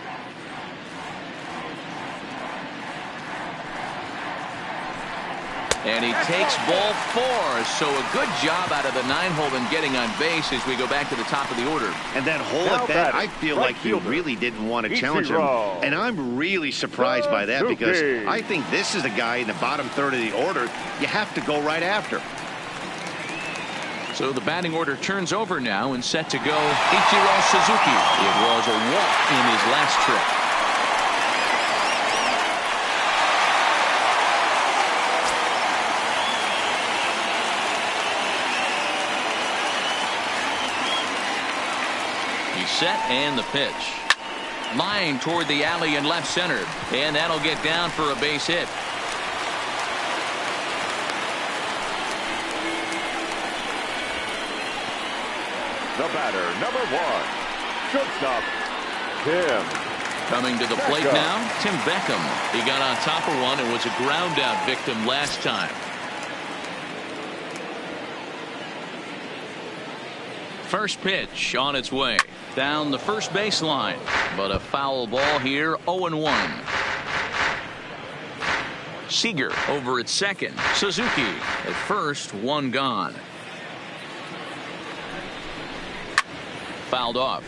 And he takes ball 4. So a good job out of the 9-hole in getting on base as we go back to the top of the order. And that hole at bat, I feel like he really didn't want to challenge him. And I'm really surprised by that because I think this is a guy in the bottom third of the order you have to go right after. So the batting order turns over now and set to go Ichiro Suzuki. It was a walk in his last trip. Set and the pitch. Line toward the alley and left center. And that'll get down for a base hit. The batter, number 1, shortstop, Tim. Coming to the plate now, Tim Beckham. He got on top of one and was a ground out victim last time. First pitch on its way. Down the first baseline. But a foul ball here, 0-1. Seager over at second. Suzuki at first, 1 gone. Fouled off.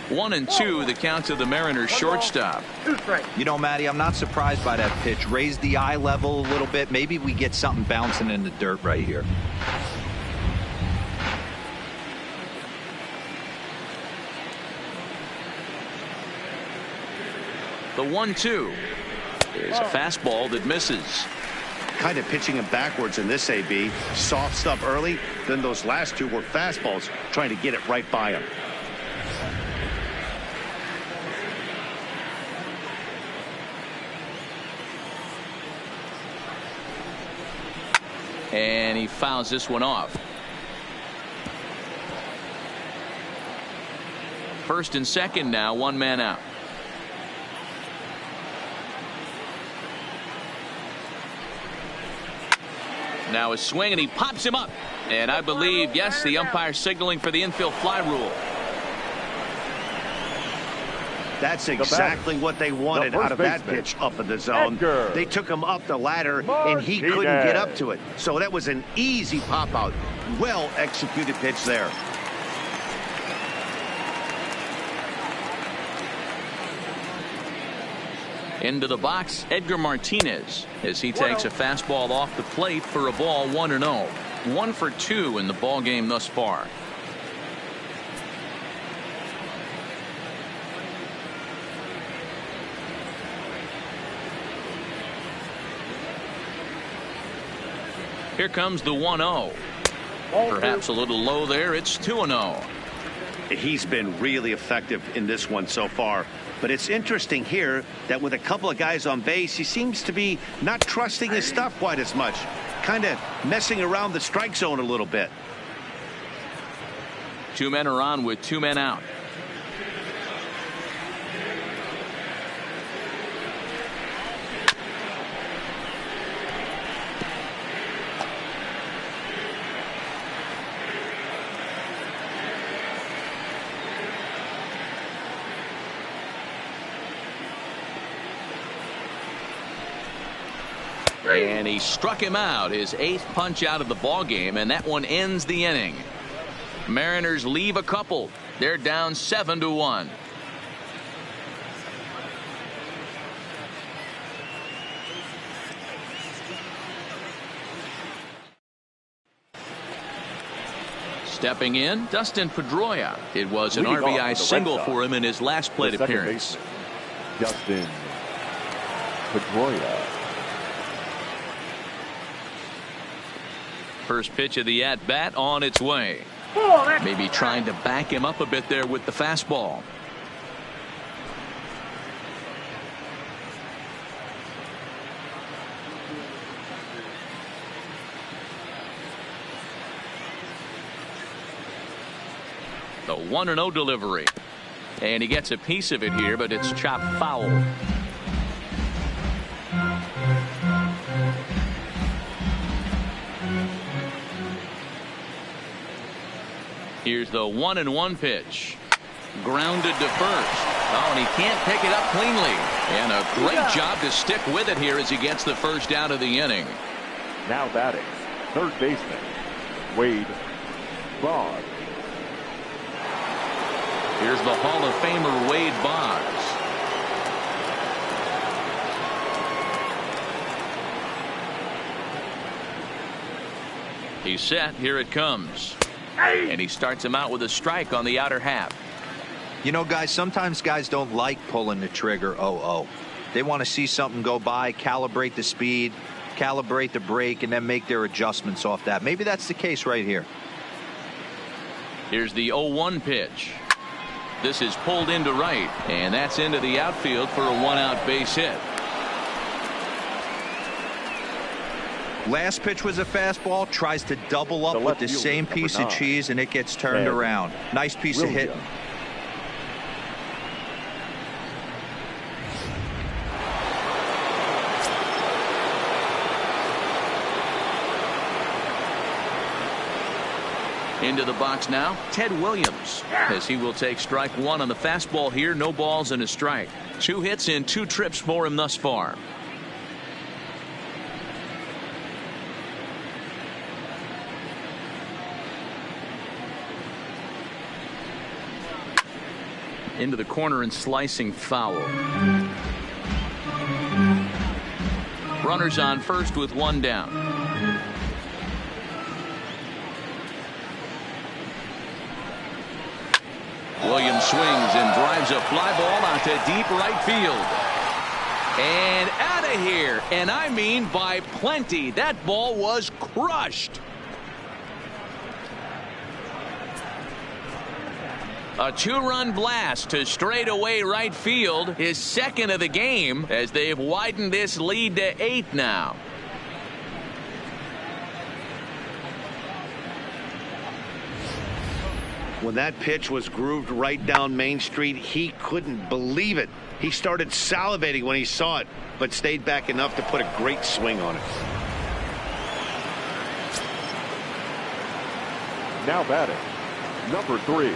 One and 2, the count to the Mariners shortstop. You know, Matty, I'm not surprised by that pitch. Raise the eye level a little bit. Maybe we get something bouncing in the dirt right here. The 1-2 is a fastball that misses. Kind of pitching him backwards in this AB. Soft stuff early, then those last 2 were fastballs, trying to get it right by him. And he fouls this one off. First and second now, 1 man out. Now a swing and he pops him up. And I believe, yes, the umpire signaling for the infield fly rule. That's exactly what they wanted out of that pitch up in the zone. They took him up the ladder, and he couldn't get up to it. So that was an easy pop-out. Well-executed pitch there. Into the box, Edgar Martinez, as he takes a fastball off the plate for a ball, 1-0. 1 for 2 in the ball game thus far. Here comes the 1-0. Perhaps a little low there. It's 2-0. He's been really effective in this one so far. But it's interesting here that with a couple of guys on base, he seems to be not trusting his stuff quite as much. Kind of messing around the strike zone a little bit. 2 men are on with 2 men out. And he struck him out, his 8th punch out of the ball game, and that one ends the inning. Mariners leave a couple. They're down 7-1. Stepping in, Dustin Pedroia. It was an RBI single for him in his last plate appearance. Dustin Pedroia. First pitch of the at-bat on its way. Maybe trying to back him up a bit there with the fastball. The 1-0 delivery. And he gets a piece of it here, but it's chopped foul. Here's the 1-1 pitch. Grounded to first. Oh, and he can't pick it up cleanly. And a great job to stick with it here as he gets the first out of the inning. Now batting, third baseman, Wade Boggs. Here's the Hall of Famer Wade Boggs. He's set. Here it comes. And he starts him out with a strike on the outer half. You know, guys, sometimes guys don't like pulling the trigger 0-0. They want to see something go by, calibrate the speed, calibrate the brake, and then make their adjustments off that. Maybe that's the case right here. Here's the 0-1 pitch. This is pulled into right, and that's into the outfield for a one-out base hit. Last pitch was a fastball, tries to double up with the same piece of cheese, and it gets turned around. Nice piece of hitting. Into the box now, Ted Williams, as he will take strike one on the fastball here. No balls and a strike. 2 hits in 2 trips for him thus far. Into the corner and slicing foul. Runners on first with 1 down. Williams swings and drives a fly ball out to deep right field. And out of here. And I mean by plenty. That ball was crushed. A 2-run blast to straightaway right field. His second of the game as they've widened this lead to 8 now. When that pitch was grooved right down Main Street, he couldn't believe it. He started salivating when he saw it, but stayed back enough to put a great swing on it. Now batting, number 3.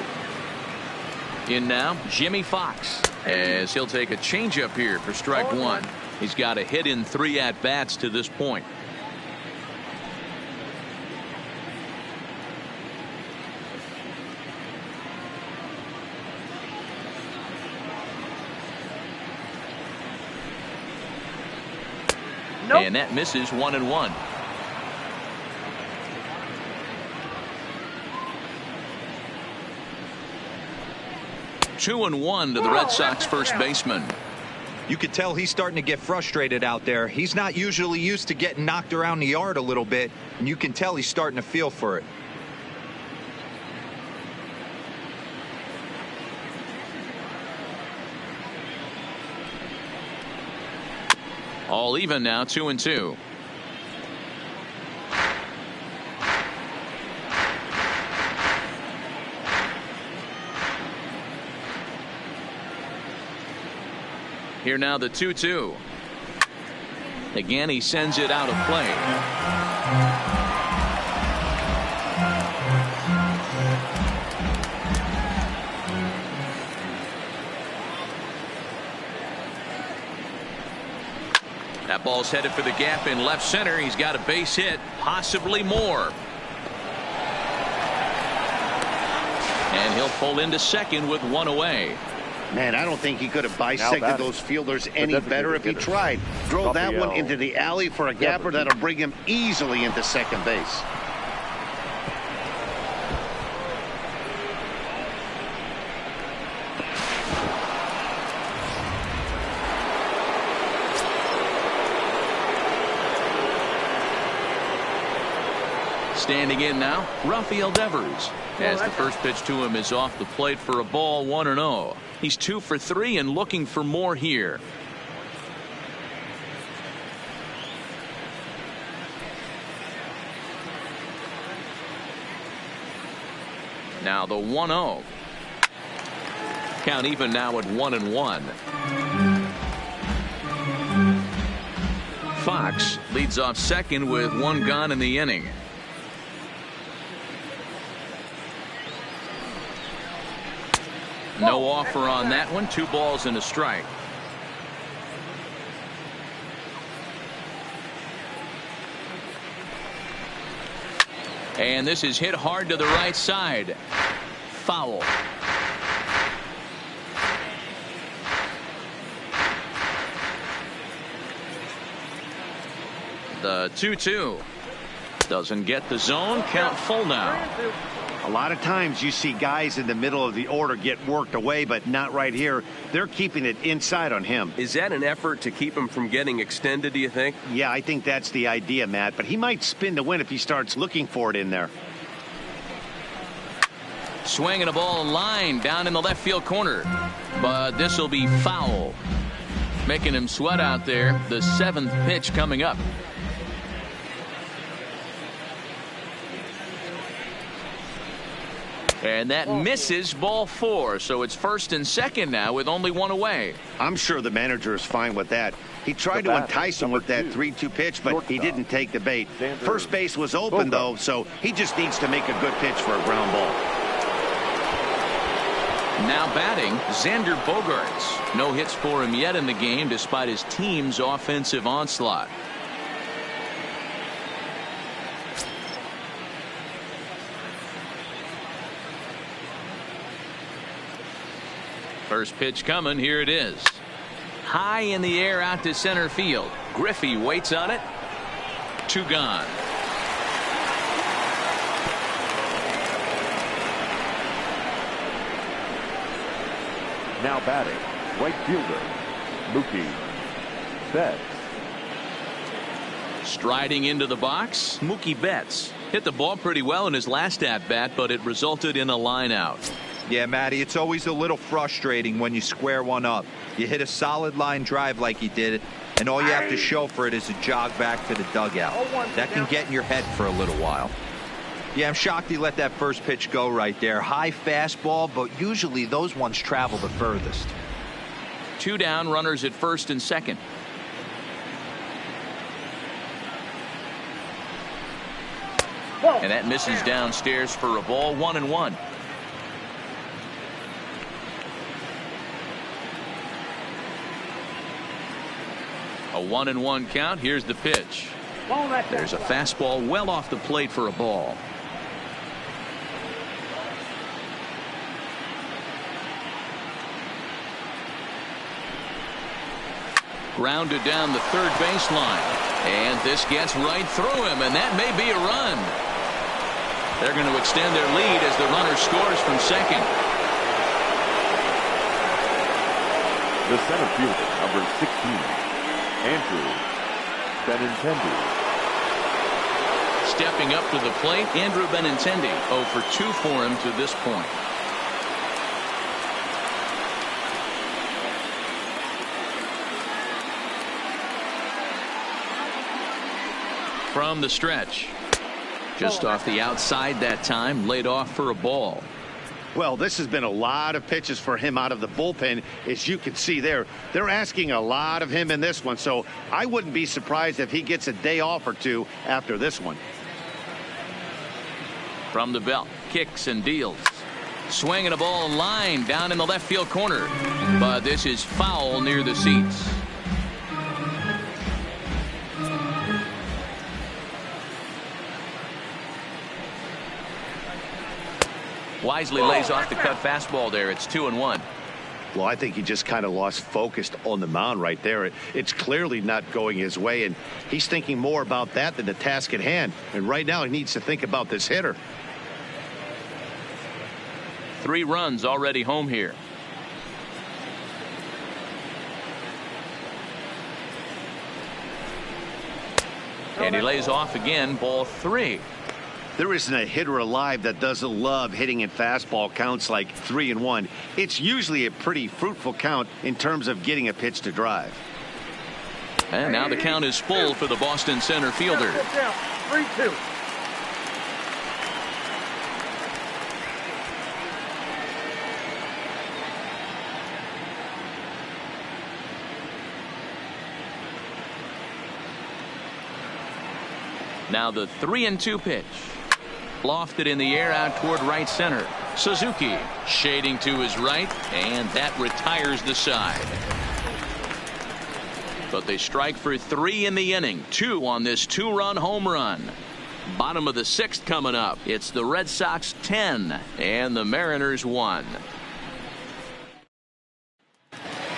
In now, Jimmy Fox, as he'll take a changeup here for strike 1. He's got a hit in 3 at-bats to this point. Nope. And that misses 1-1. Two and 1 to the Red Sox first baseman. You could tell he's starting to get frustrated out there. He's not usually used to getting knocked around the yard a little bit, and you can tell he's starting to feel for it. All even now, 2-2. Here now the 2-2. Again, he sends it out of play. That ball's headed for the gap in left center. He's got a base hit, possibly more. And he'll pull into second with 1 away. Man, I don't think he could have bisected those fielders any better if he tried. Drove that one into the alley for a gapper that'll bring him easily into second base. Standing in now, Rafael Devers, as the first pitch to him is off the plate for a ball, 1-0. He's 2 for 3 and looking for more here. Now the 1-0. Count even now at 1-1. Fox leads off second with 1 gone in the inning. No offer on that one. 2 balls and a strike. And this is hit hard to the right side. Foul. The 2-2. Doesn't get the zone. Count full now. A lot of times you see guys in the middle of the order get worked away, but not right here. They're keeping it inside on him. Is that an effort to keep him from getting extended, do you think? Yeah, I think that's the idea, Matt. But he might spin to win if he starts looking for it in there. Swinging a ball line down in the left field corner. But this will be foul. Making him sweat out there. The 7th pitch coming up. And that misses, ball 4. So it's 1st and 2nd now with only 1 away. I'm sure the manager is fine with that. He tried to entice him with that 3-2 pitch, but he didn't take the bait. First base was open, though, so he just needs to make a good pitch for a ground ball. Now batting, Xander Bogaerts. No hits for him yet in the game despite his team's offensive onslaught. First pitch coming. Here it is. High in the air out to center field. Griffey waits on it. 2 gone. Now batting, right fielder, Mookie Betts. Striding into the box, Mookie Betts. Hit the ball pretty well in his last at-bat, but it resulted in a line out. Yeah, Matty, it's always a little frustrating when you square one up. You hit a solid line drive like he did, and all you have to show for it is a jog back to the dugout. That can get in your head for a little while. Yeah, I'm shocked he let that first pitch go right there. High fastball, but usually those ones travel the furthest. 2 down, runners at 1st and 2nd. And that misses downstairs for a ball. 1-1. A 1-1 count. Here's the pitch. There's a fastball well off the plate for a ball. Grounded down the third baseline. And this gets right through him, and that may be a run. They're going to extend their lead as the runner scores from second. The center fielder, number 16, Andrew Benintendi. Stepping up to the plate, Andrew Benintendi. 0 for 2 for him to this point. From the stretch. Just off the outside that time, laid off for a ball. Well, this has been a lot of pitches for him out of the bullpen. As you can see there, they're asking a lot of him in this one, so I wouldn't be surprised if he gets a day off or 2 after this one. From the belt, kicks and deals. Swinging a ball line down in the left field corner, but this is foul near the seats. Wisely lays off the cut fastball there. It's 2-1. Well, I think he just kind of lost focus on the mound right there. It's clearly not going his way, and he's thinking more about that than the task at hand. And right now he needs to think about this hitter. 3 runs already home here. And he lays off again, ball 3. There isn't a hitter alive that doesn't love hitting in fastball counts like 3-1. It's usually a pretty fruitful count in terms of getting a pitch to drive. And now the count is full for the Boston center fielder. 3-2. Now the 3-2 pitch. Lofted in the air out toward right center. Suzuki shading to his right, and that retires the side. But they strike for 3 in the inning. 2 on this 2-run home run. Bottom of the 6th coming up. It's the Red Sox 10 and the Mariners 1.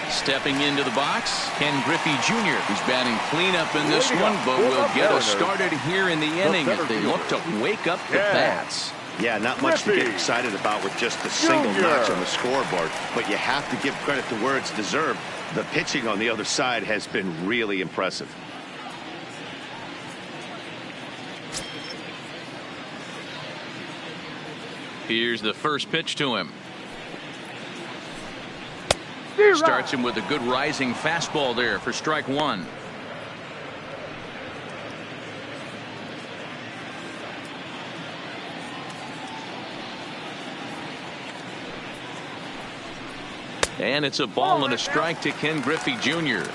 Stepping into the box, Ken Griffey Jr. He's batting cleanup in this one, but will get us started here in the inning as they look to wake up the bats. Yeah, not much to get excited about with just a single notch on the scoreboard, but you have to give credit to where it's deserved. The pitching on the other side has been really impressive. Here's the first pitch to him. Starts him with a good rising fastball there for strike 1. And it's a ball and a strike to Ken Griffey Jr.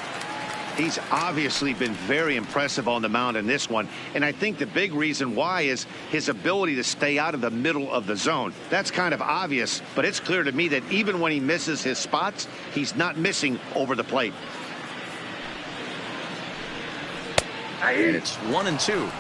He's obviously been very impressive on the mound in this one, and I think the big reason why is his ability to stay out of the middle of the zone. That's kind of obvious, but it's clear to me that even when he misses his spots, he's not missing over the plate. And it's 1-2.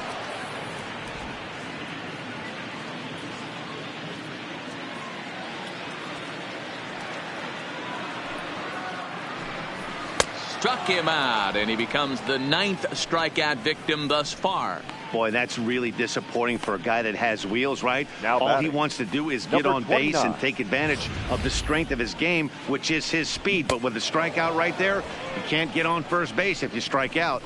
Struck him out, and he becomes the 9th strikeout victim thus far. Boy, that's really disappointing for a guy that has wheels, right? Now all he wants to do is get on base and take advantage of the strength of his game, which is his speed. But with the strikeout right there, you can't get on first base if you strike out.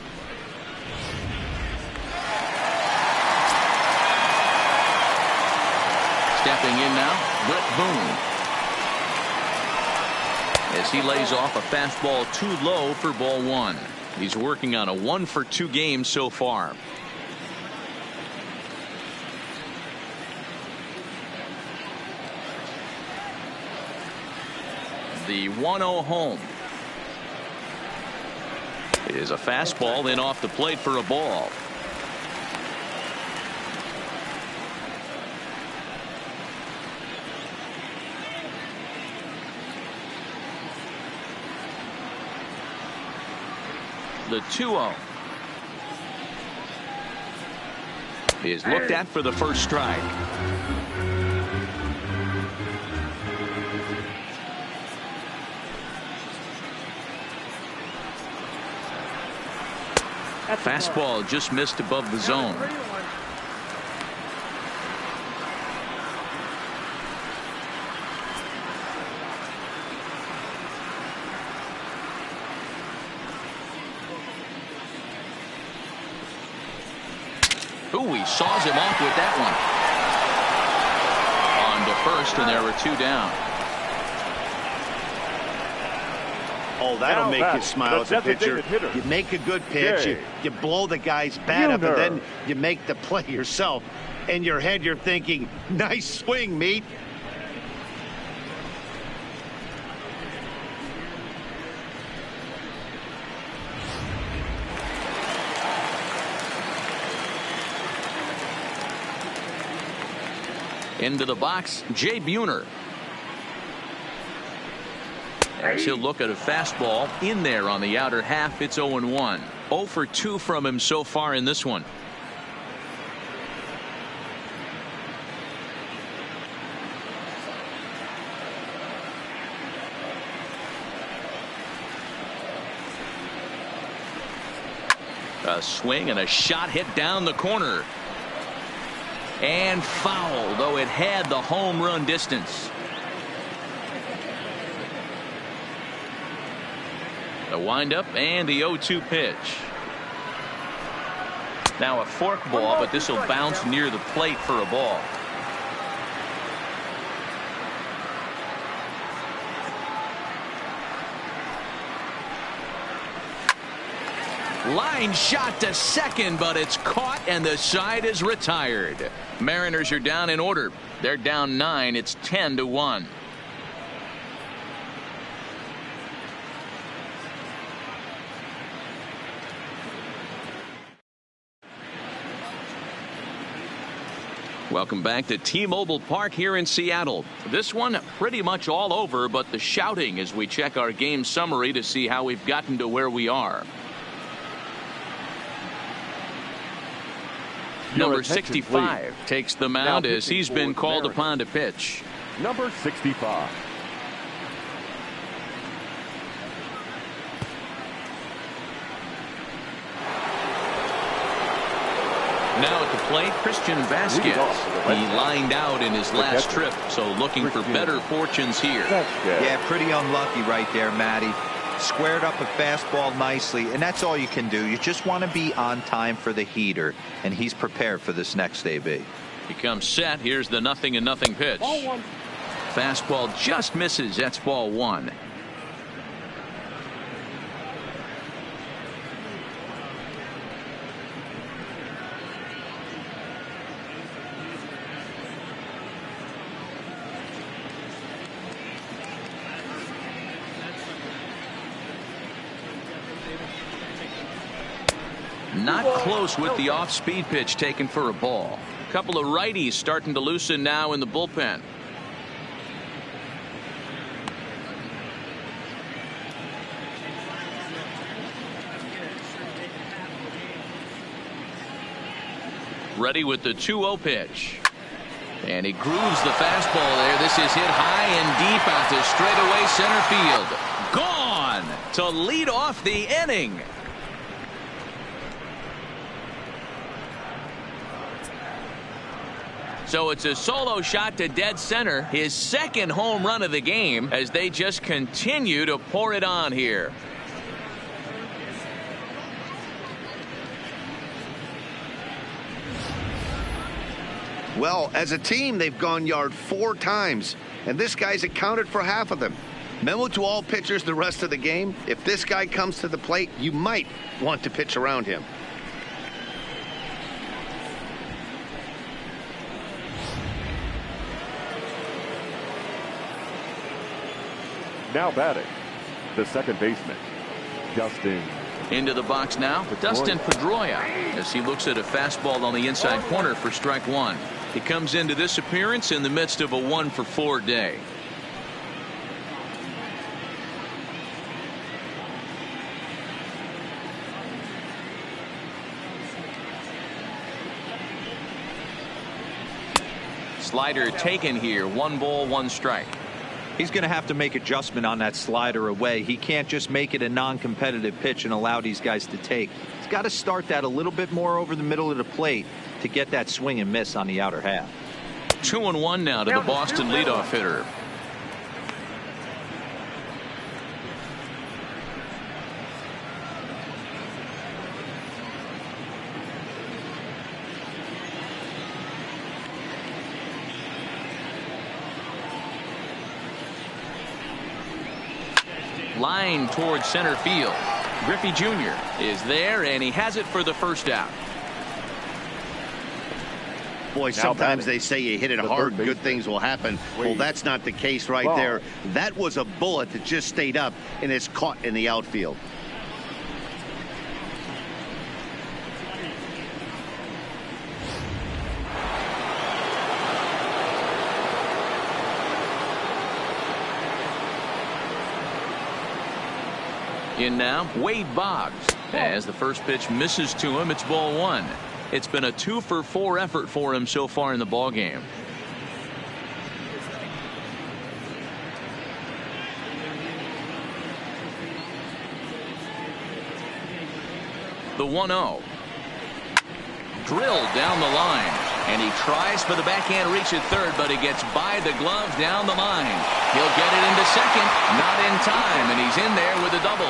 Stepping in now, Brett Boone. As he lays off a fastball too low for ball 1. He's working on a 1-for-2 game so far. The 1-0 home is a fastball in off the plate for a ball. The 2-0 is looked at for the first strike. Fastball just missed above the zone. Ooh, he saws him off with that one. On to first, and there were 2 down. Oh, that'll make you smile as a pitcher. You make a good pitch, you blow the guy's bat up, and then you make the play yourself. In your head, you're thinking, nice swing, meat. Into the box, Jay Buhner. As he'll look at a fastball in there on the outer half. It's 0-1. 0 for 2 from him so far in this one. A swing and a shot hit down the corner. And foul, though it had the home run distance. The windup and the 0-2 pitch. Now a fork ball, but this will bounce near the plate for a ball. Line shot to second, but it's caught and the side is retired. Mariners are down in order. They're down 9. It's 10-1. Welcome back to T-Mobile Park here in Seattle. This one pretty much all over, but the shouting as we check our game summary to see how we've gotten to where we are. Number 65 takes the mound as he's been called upon to pitch. Number 65. Now at the plate, Christian Vasquez. He lined out in his last trip, so looking for better fortunes here. Yeah, pretty unlucky right there, Matty. Squared up a fastball nicely, and that's all you can do. You just want to be on time for the heater, and he's prepared for this next AB. He comes set. Here's the 0-0 pitch. Fastball just misses. That's ball one. Not close with the off-speed pitch taken for a ball. A couple of righties starting to loosen now in the bullpen. Ready with the 2-0 pitch. And he grooves the fastball there. This is hit high and deep out to straightaway center field. Gone to lead off the inning. So it's a solo shot to dead center, his second home run of the game, as they just continue to pour it on here. Well, as a team, they've gone yard 4 times, and this guy's accounted for half of them. Memo to all pitchers the rest of the game: if this guy comes to the plate, you might want to pitch around him. Now batting, the second baseman, Dustin. Into the box now, Dustin Pedroia, as he looks at a fastball on the inside corner for strike one. He comes into this appearance in the midst of a 1-for-4 day. Slider taken here. 1 ball, 1 strike. He's going to have to make adjustment on that slider away. He can't just make it a non-competitive pitch and allow these guys to take. He's got to start that a little bit more over the middle of the plate to get that swing and miss on the outer half. 2-1 now to the Boston leadoff hitter. Line towards center field. Griffey Jr. is there, and he has it for the first out. Boy, sometimes they say you hit it hard, good things will happen. Well, that's not the case right there. That was a bullet that just stayed up and is caught in the outfield. In now, Wade Boggs. As the first pitch misses to him, it's ball one. It's been a 2-for-4 effort for him so far in the ball game. The 1-0. Drilled down the line. And he tries for the backhand reach at third, but he gets by the glove down the line. He'll get it into second. Not in time, and he's in there with a double.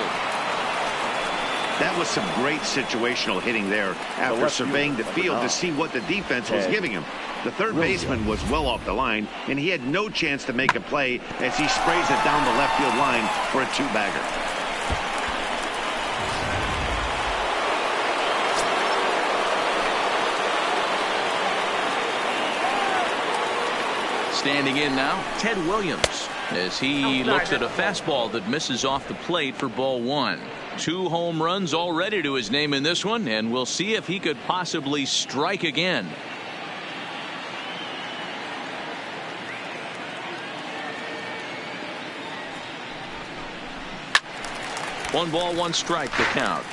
That was some great situational hitting there after surveying the field to see what the defense was giving him. The third baseman was well off the line, and he had no chance to make a play as he sprays it down the left field line for a 2-bagger. Standing in now, Ted Williams, as he looks at a fastball that misses off the plate for ball one. 2 home runs already to his name in this one, and we'll see if he could possibly strike again. 1 ball, 1 strike to count.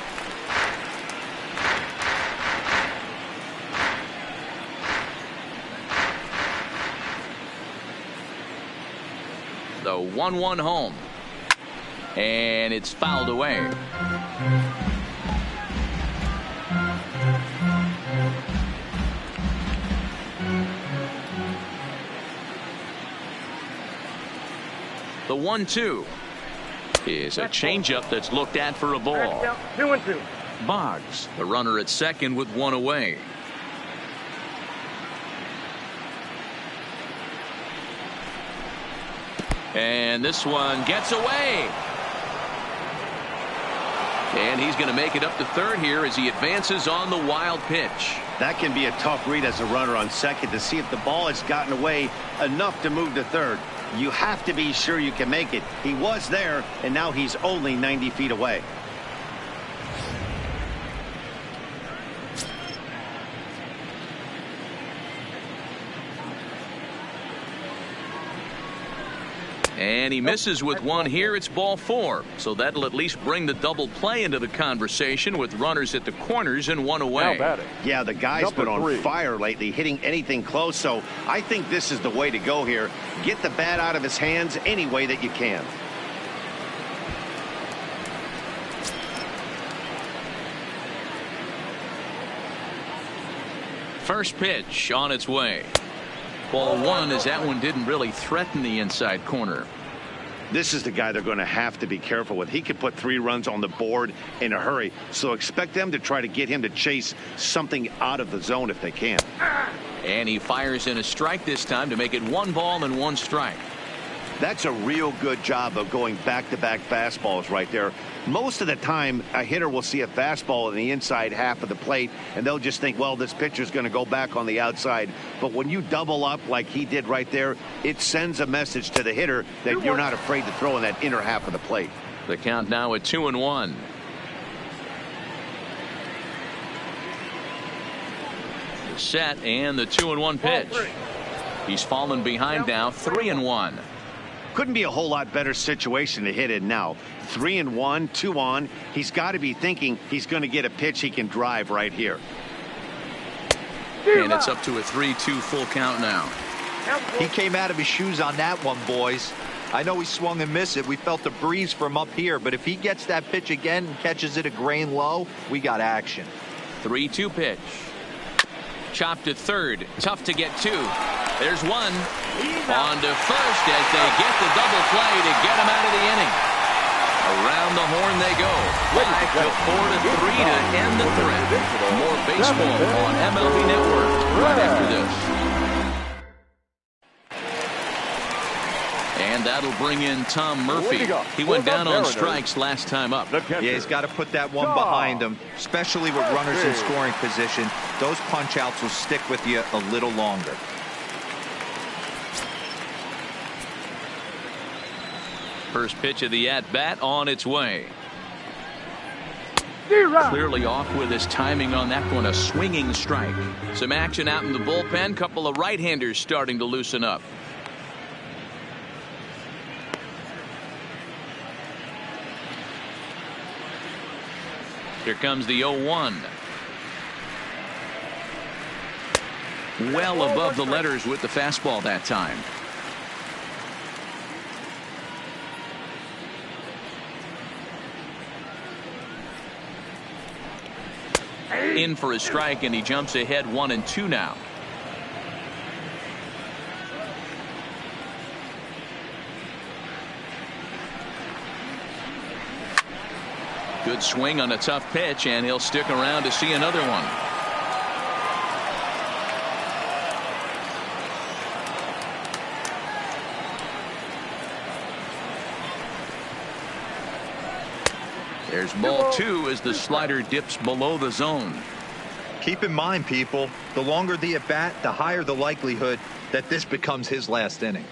The 1-1 home. And it's fouled away. The 1-2 is a changeup that's looked at for a ball. 2-2. Boggs, the runner at second with 1 away. And this one gets away. And he's going to make it up to third here as he advances on the wild pitch. That can be a tough read as a runner on second to see if the ball has gotten away enough to move to third. You have to be sure you can make it. He was there, and now he's only 90 feet away. And he misses with 1 here. It's ball 4. So that'll at least bring the double play into the conversation with runners at the corners and 1 away. Yeah, the guy's been on fire lately, hitting anything close. So I think this is the way to go here. Get the bat out of his hands any way that you can. First pitch on its way. Ball 1 as that one didn't really threaten the inside corner. This is the guy they're going to have to be careful with. He could put 3 runs on the board in a hurry. So expect them to try to get him to chase something out of the zone if they can. And he fires in a strike this time to make it 1 ball and 1 strike. That's a real good job of going back-to-back fastballs right there. Most of the time, a hitter will see a fastball in the inside half of the plate, and they'll just think, well, this pitcher's going to go back on the outside. But when you double up like he did right there, it sends a message to the hitter that you're not afraid to throw in that inner half of the plate. The count now at 2-1. The set and the 2-1 pitch. He's fallen behind now, 3-1. Couldn't be a whole lot better situation to hit in now. 3-1, 2 on. He's got to be thinking he's going to get a pitch he can drive right here. And it's up to a 3-2 full count now. He came out of his shoes on that one, boys. I know he swung and missed it. We felt the breeze from up here, but if he gets that pitch again and catches it a grain low, we got action. 3-2 pitch. Chopped to third. Tough to get to. There's 1. On to first as they get the double play to get him out of the inning. Around the horn they go. Back to 4-3 to end the threat. More baseball on MLB Network right after this. And that'll bring in Tom Murphy. He went down on strikes last time up. Yeah, he's got to put that one behind him, especially with runners in scoring position. Those punch outs will stick with you a little longer. First pitch of the at-bat on its way. Clearly off with his timing on that one, a swinging strike. Some action out in the bullpen. Couple of right-handers starting to loosen up. Here comes the 0-1. Well above the letters with the fastball that time. In for a strike, and he jumps ahead 1-2 now. Good swing on a tough pitch, and he'll stick around to see another one. There's ball 2 as the slider dips below the zone. Keep in mind, people, the longer the at bat, the higher the likelihood that this becomes his last inning.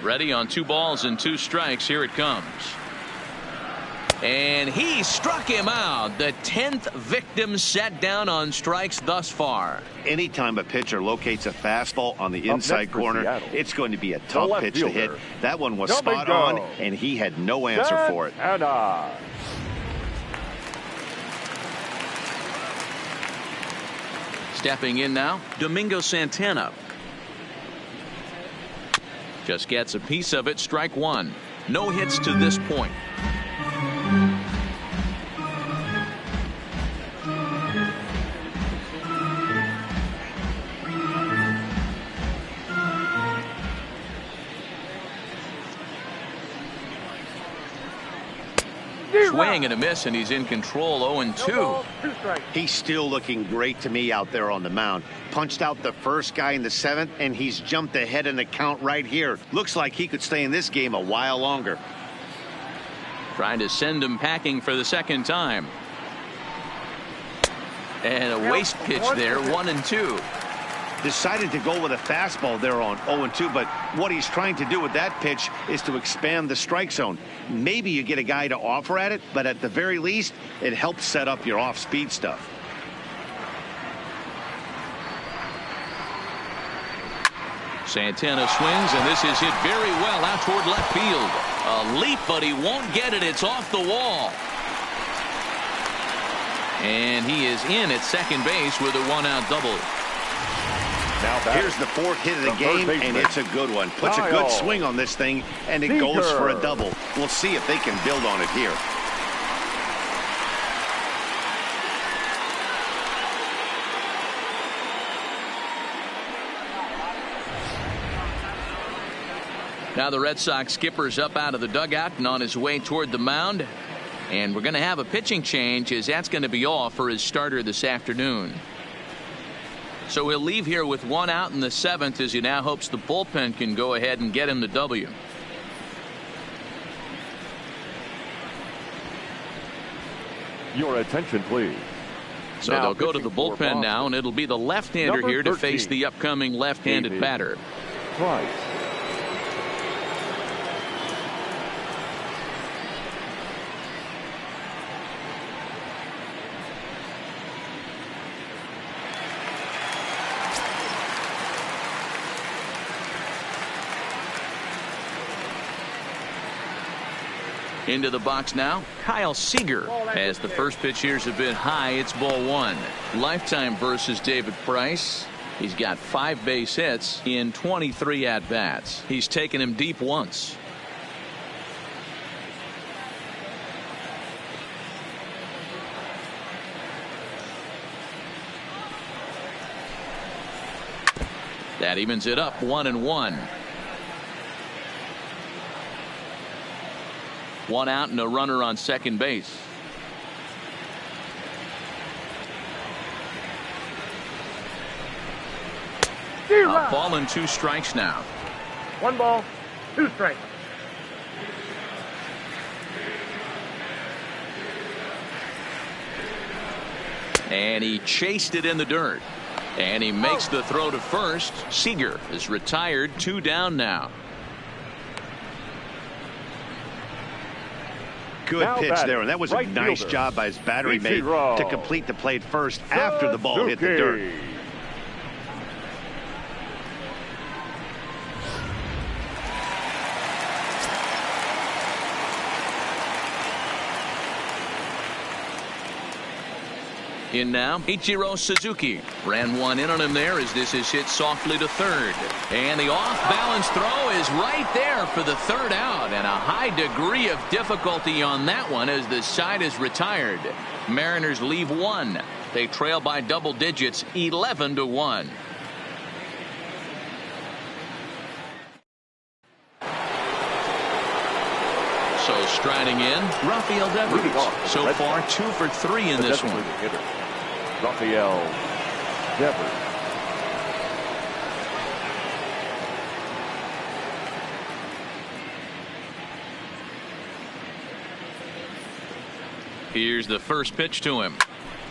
Ready on 2 balls and 2 strikes. Here it comes. And he struck him out. The 10th victim set down on strikes thus far. Anytime a pitcher locates a fastball on the inside corner, it's going to be a tough pitch to hit. That one was spot on, and he had no answer for it. Stepping in now, Domingo Santana. Just gets a piece of it, strike one. No hits to this point. Swing and a miss, and he's in control. 0-2. He's still looking great to me out there on the mound. Punched out the first guy in the 7th, and he's jumped ahead in the count right here. Looks like he could stay in this game a while longer. Trying to send him packing for the second time. And a waste pitch there, 1-2. Decided to go with a fastball there on 0-2, but what he's trying to do with that pitch is to expand the strike zone. Maybe you get a guy to offer at it, but at the very least, it helps set up your off-speed stuff. Santana swings, and this is hit very well out toward left field. A leap, but he won't get it. It's off the wall. And he is in at second base with a 1-out double. Here's the 4th hit of the game, and it's a good one. Puts a good swing on this thing, and it goes for a double. We'll see if they can build on it here. Now the Red Sox skipper's up out of the dugout and on his way toward the mound. And we're going to have a pitching change, as that's going to be all for his starter this afternoon. So he'll leave here with 1 out in the 7th, as he now hopes the bullpen can go ahead and get him the W. Your attention, please. So they'll go to the bullpen now, and it'll be the left-hander here to face the upcoming left-handed batter. Price. Into the box now, Kyle Seager. As the first pitch here's a bit high, it's ball 1. Lifetime versus David Price. He's got 5 base hits in 23 at-bats. He's taken him deep once. That evens it up, 1-1. 1 out and a runner on second base. A ball and 2 strikes now. 1 ball, 2 strikes. And he chased it in the dirt. And he makes the throw to first. Seager is retired, 2 down now. Good pitch there, and that was a nice job by his battery mate to complete the play first after the ball hit the dirt. In now, Ichiro Suzuki. Ran 1 in on him there as this is hit softly to third. And the off-balance throw is right there for the 3rd out. And a high degree of difficulty on that one as the side is retired. Mariners leave 1. They trail by double digits, 11-1. So striding in, Rafael Devers. So far 2 for 3 in this one. Rafael Devers. Here's the first pitch to him.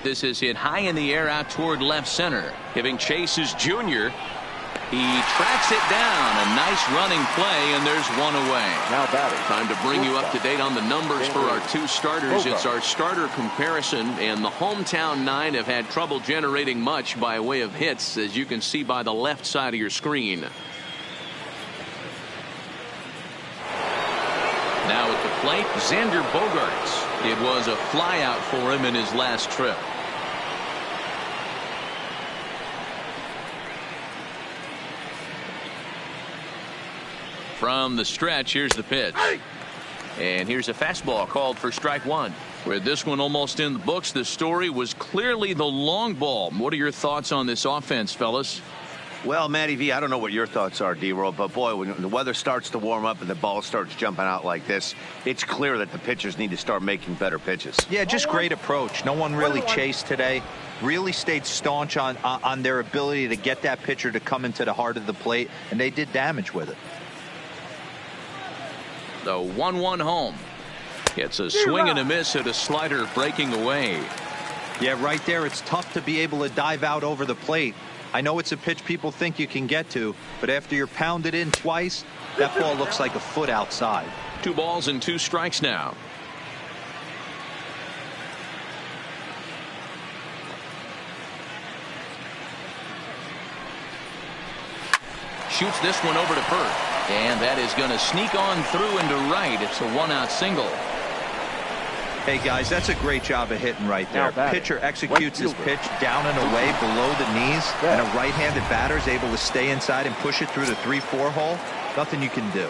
This is hit high in the air out toward left center. Giving chase is Junior. He tracks it down. A nice running play, and there's one away. Now batting. Time to bring you up to date on the numbers for our two starters. It's our starter comparison, and the hometown nine have had trouble generating much by way of hits, as you can see by the left side of your screen. Now at the plate, Xander Bogaerts. It was a flyout for him in his last trip. From the stretch, here's the pitch. And here's a fastball called for strike one. With this one almost in the books, the story was clearly the long ball. What are your thoughts on this offense, fellas? Well, Matty V, I don't know what your thoughts are, D-Roll, but boy, when the weather starts to warm up and the ball starts jumping out like this, it's clear that the pitchers need to start making better pitches. Yeah, just great approach. No one really chased today. Really stayed staunch on their ability to get that pitcher to come into the heart of the plate, and they did damage with it. The 1-1 home. It's a swing and a miss at a slider breaking away. Yeah, right there. It's tough to be able to dive out over the plate. I know it's a pitch people think you can get to, but after you're pounded in twice, that ball looks like a foot outside. 2 balls and 2 strikes now. Shoots this one over to first. And that is going to sneak on through into right. It's a 1-out single. Hey, guys, that's a great job of hitting right there. Pitcher executes his pitch down and away below the knees, and a right-handed batter is able to stay inside and push it through the 3-4 hole. Nothing you can do.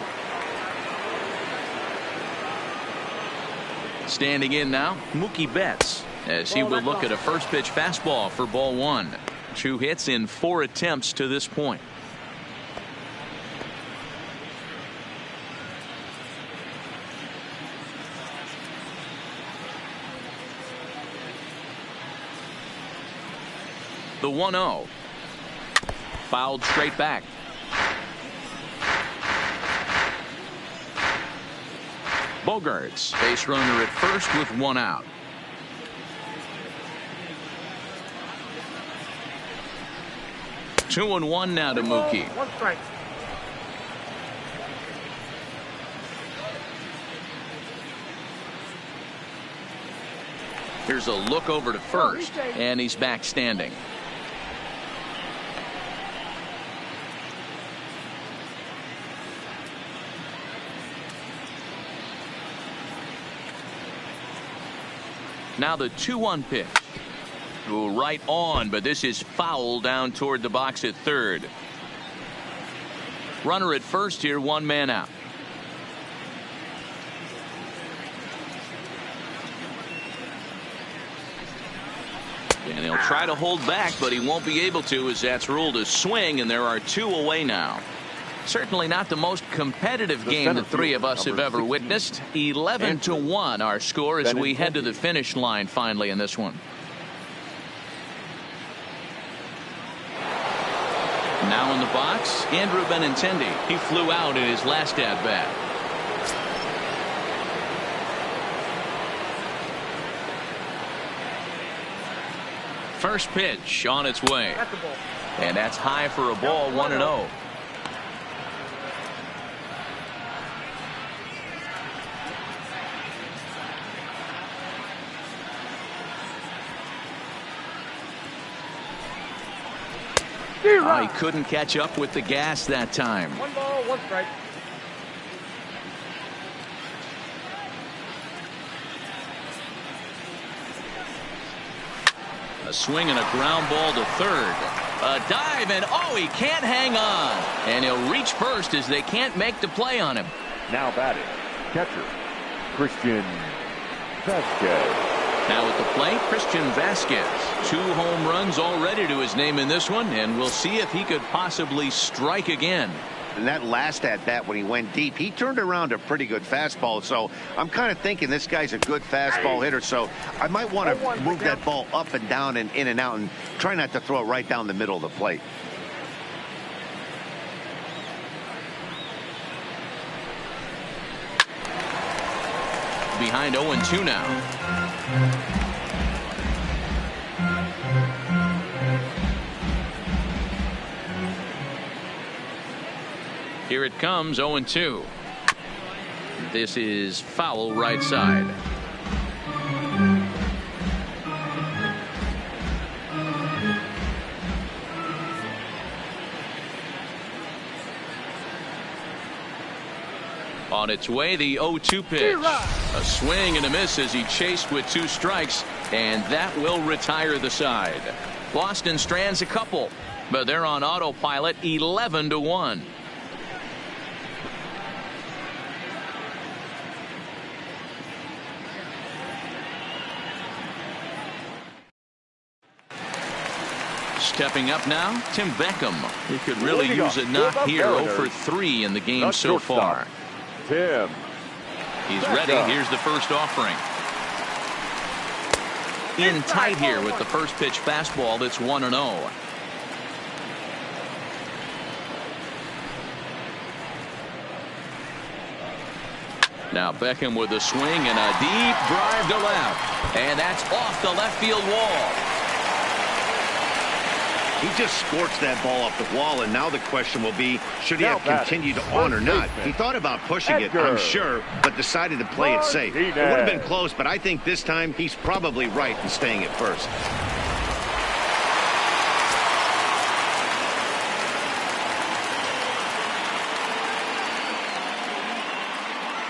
Standing in now, Mookie Betts, as he will look at a first pitch fastball for ball 1. 2 hits in 4 attempts to this point. The 1-0. Fouled straight back. Bogaerts, base runner at first with 1 out. Two and one now to Mookie. 1 strike. Here's a look over to first, and he's back standing. Now the 2-1 pitch. Ooh, right on, but this is foul down toward the box at third. Runner at first here, 1 man out. And he'll try to hold back, but he won't be able to, as that's ruled a swing, and there are 2 away now. Certainly not the most competitive game the 3 of us have ever witnessed. 11-1 our score as we head to the finish line finally in this one. Now in the box, Andrew Benintendi. He flew out in his last at bat. First pitch on its way. And that's high for a ball, 1-0. He couldn't catch up with the gas that time. 1 ball, 1 strike. A swing and a ground ball to third. A dive, and oh, he can't hang on. And he'll reach first as they can't make the play on him. Now batting, catcher, Christian Vasquez. Now at the plate, Christian Vasquez. 2 home runs already to his name in this one, and we'll see if he could possibly strike again. And that last at bat when he went deep, he turned around a pretty good fastball. So I'm kind of thinking this guy's a good fastball hitter. So I might want to move that ball up and down and in and out and try not to throw it right down the middle of the plate. Behind 0-2 now. Here it comes, 0-2. This is foul right side. On its way, the 0-2 pitch. A swing and a miss as he chased with 2 strikes, and that will retire the side. Boston strands a couple, but they're on autopilot, 11-1. Stepping up now, Tim Beckham. He could really use a knock here. 0 for 3 in the game so far. Tim. He's ready. Here's the first offering. In tight here with the first pitch fastball that's 1-0. Now Beckham with a swing and a deep drive to left. And that's off the left field wall. He just scorched that ball off the wall, and now the question will be, should he have continued on or not? He thought about pushing it, I'm sure, but decided to play it safe. It would have been close, but I think this time he's probably right in staying at first.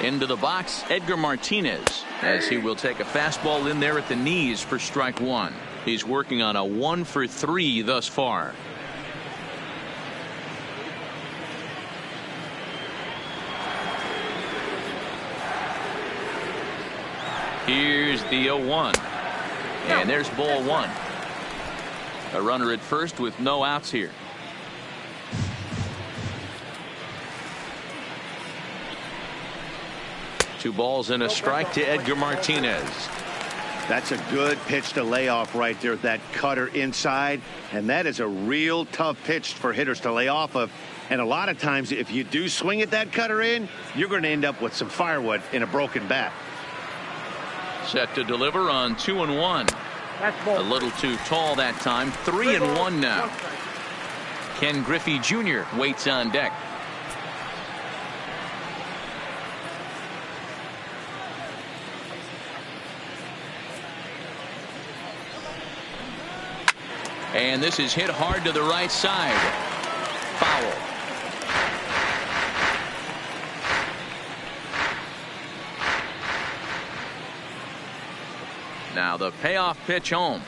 Into the box, Edgar Martinez, as he will take a fastball in there at the knees for strike 1. He's working on a 1 for 3 thus far. Here's the 0-1. And there's ball 1. A runner at first with no outs here. Two balls and a strike to Edgar Martinez. That's a good pitch to lay off right there, that cutter inside, and that is a real tough pitch for hitters to lay off of. And a lot of times if you do swing at that cutter in, you're going to end up with some firewood in a broken bat. Set to deliver on 2-1. A little too tall that time. 3-1 now. Ken Griffey Jr. waits on deck. And this is hit hard to the right side. Foul. Now the payoff pitch home.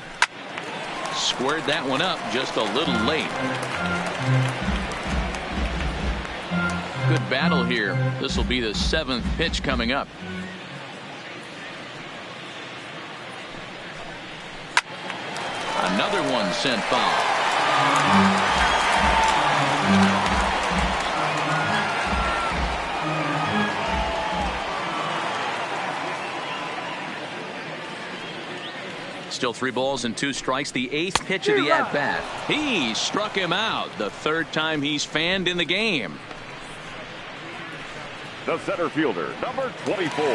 Squared that one up just a little late. Good battle here. This will be the 7th pitch coming up. Another one sent foul. Still 3 balls and 2 strikes. The 8th pitch of the at-bat. He struck him out. The 3rd time he's fanned in the game. The center fielder, number 24.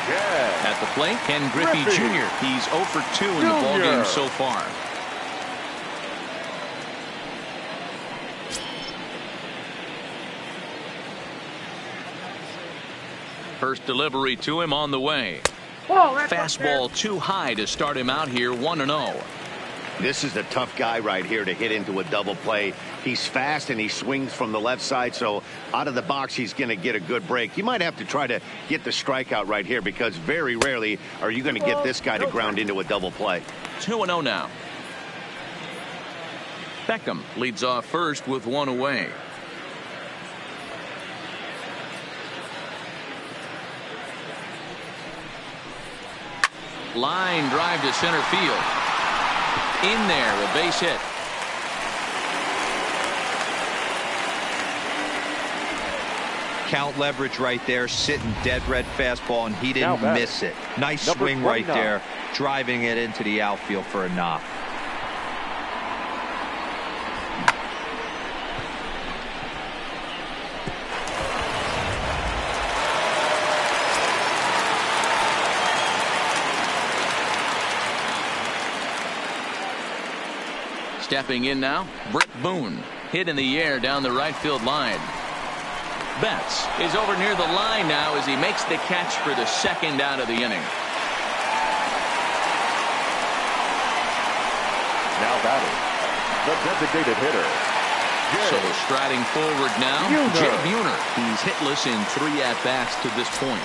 At the plate, Ken Griffey Jr. He's 0 for 2 in the ballgame so far. First delivery to him on the way. Fastball too high to start him out here, 1-0. This is a tough guy right here to hit into a double play. He's fast and he swings from the left side, so out of the box he's going to get a good break. You might have to try to get the strikeout right here, because very rarely are you going to get this guy to ground into a double play. 2-0 now. Beckham leads off first with 1 away. Line drive to center field. In there, a base hit. Count leverage right there, sitting dead red fastball, and he didn't miss it. Nice swing right there, driving it into the outfield for a knock. Stepping in now, Brett Boone. Hit in the air down the right field line. Betts is over near the line now as he makes the catch for the second out of the inning. Now batting, the designated hitter. So striding forward now, Jay Buhner. He's hitless in 3 at-bats to this point.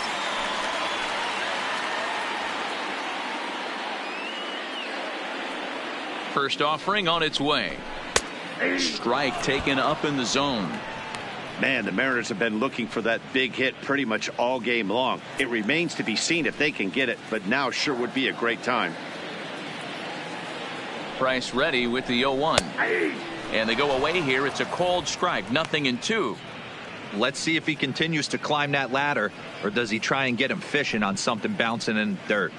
First offering on its way. Strike taken up in the zone. Man, the Mariners have been looking for that big hit pretty much all game long. It remains to be seen if they can get it, but now sure would be a great time. Price ready with the 0-1. And they go away here. It's a called strike, 0-2. Let's see if he continues to climb that ladder, or does he try and get him fishing on something bouncing in the dirt.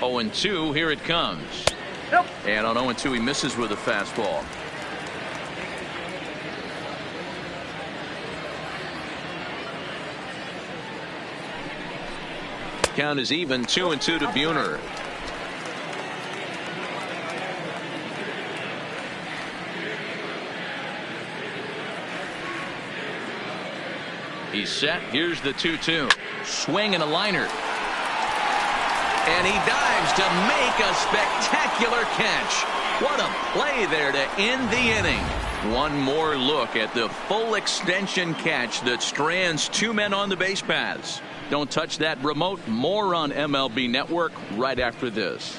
Oh, 0-2, here it comes. Nope. And on 0-2, he misses with a fastball. Count is even, 2-2 to Buhner. He's set. Here's the 2-2. Swing and a liner. And he dives to make a spectacular catch. What a play there to end the inning. One more look at the full extension catch that strands 2 men on the base paths. Don't touch that remote. More on MLB Network right after this.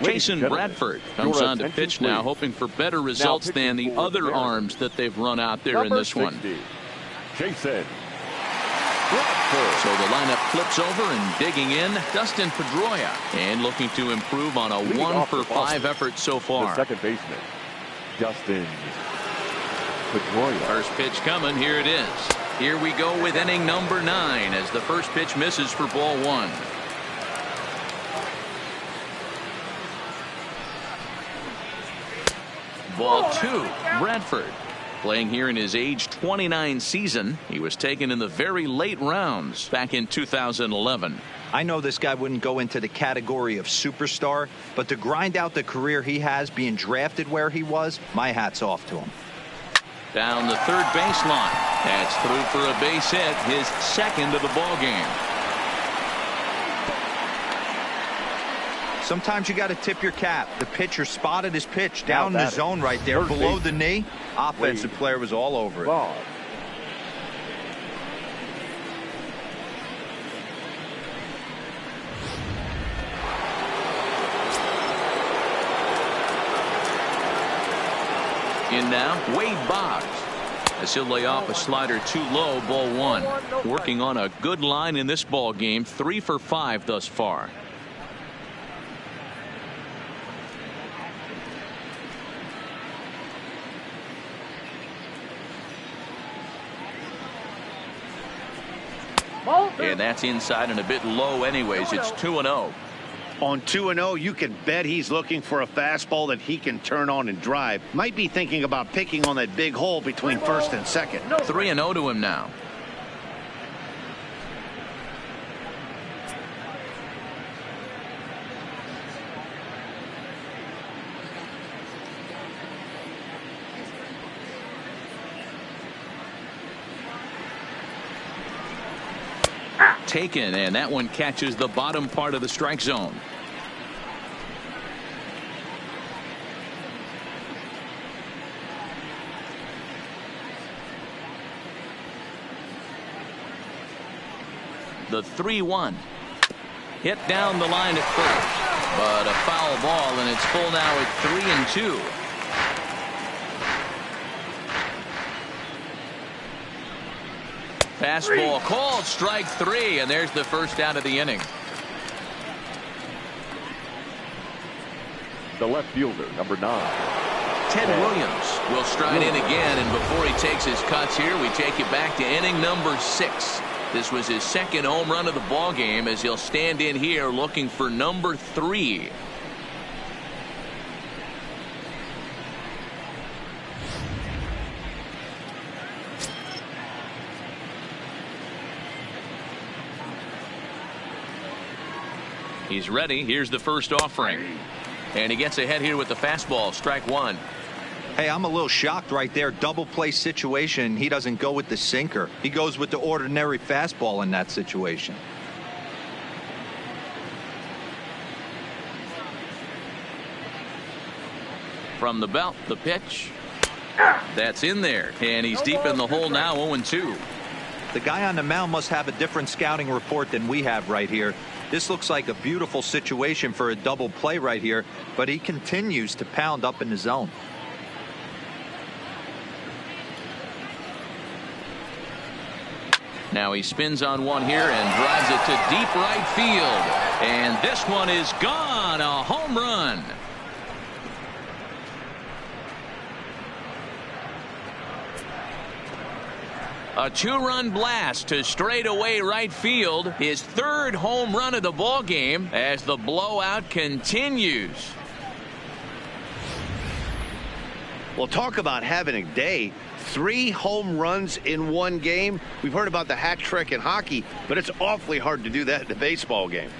Jason Bradford comes on to pitch now, hoping for better results than the other arms that they've run out there in this one. Jason. So the lineup flips over and digging in, Dustin Pedroia, and looking to improve on a 1-for-5 effort so far. The second baseman, Dustin Pedroia. First pitch coming. Here it is. Here we go with inning number 9 as the first pitch misses for ball 1. Ball 2. Bradford. Playing here in his age 29 season. He was taken in the very late rounds back in 2011. I know this guy wouldn't go into the category of superstar, but to grind out the career he has being drafted where he was, my hat's off to him. Down the third baseline. That's through for a base hit, his second of the ball game. Sometimes you got to tip your cap. The pitcher spotted his pitch down in the zone right there below the knee. Offensive player was all over it. In now, Wade Boggs. As he'll lay off a slider too low, ball 1. Working on a good line in this ball game, 3 for 5 thus far. And that's inside and a bit low anyways. It's 2-0. On 2-0, you can bet he's looking for a fastball that he can turn on and drive. Might be thinking about picking on that big hole between first and second. 3-0 to him now. Taken, and that one catches the bottom part of the strike zone. The 3-1 hit down the line at first, but a foul ball, and it's full now at 3-2. Fastball called, strike 3, and there's the first out of the inning. The left fielder, number 9. Ted Williams will stride in again, and before he takes his cuts here, we take it back to inning number 6. This was his second home run of the ball game as he'll stand in here looking for number 3. He's ready. Here's the first offering. And he gets ahead here with the fastball. Strike one. Hey, I'm a little shocked right there. Double play situation. He doesn't go with the sinker. He goes with the ordinary fastball in that situation. From the belt, the pitch. That's in there. And he's deep in the hole now, 0-2. The guy on the mound must have a different scouting report than we have right here. This looks like a beautiful situation for a double play right here, but he continues to pound up in the zone. Now he spins on one here and drives it to deep right field. And this one is gone. A home run. A two-run blast to straightaway right field. His third home run of the ball game as the blowout continues. Well, talk about having a day. 3 home runs in one game. We've heard about the hat trick in hockey, but it's awfully hard to do that in a baseball game.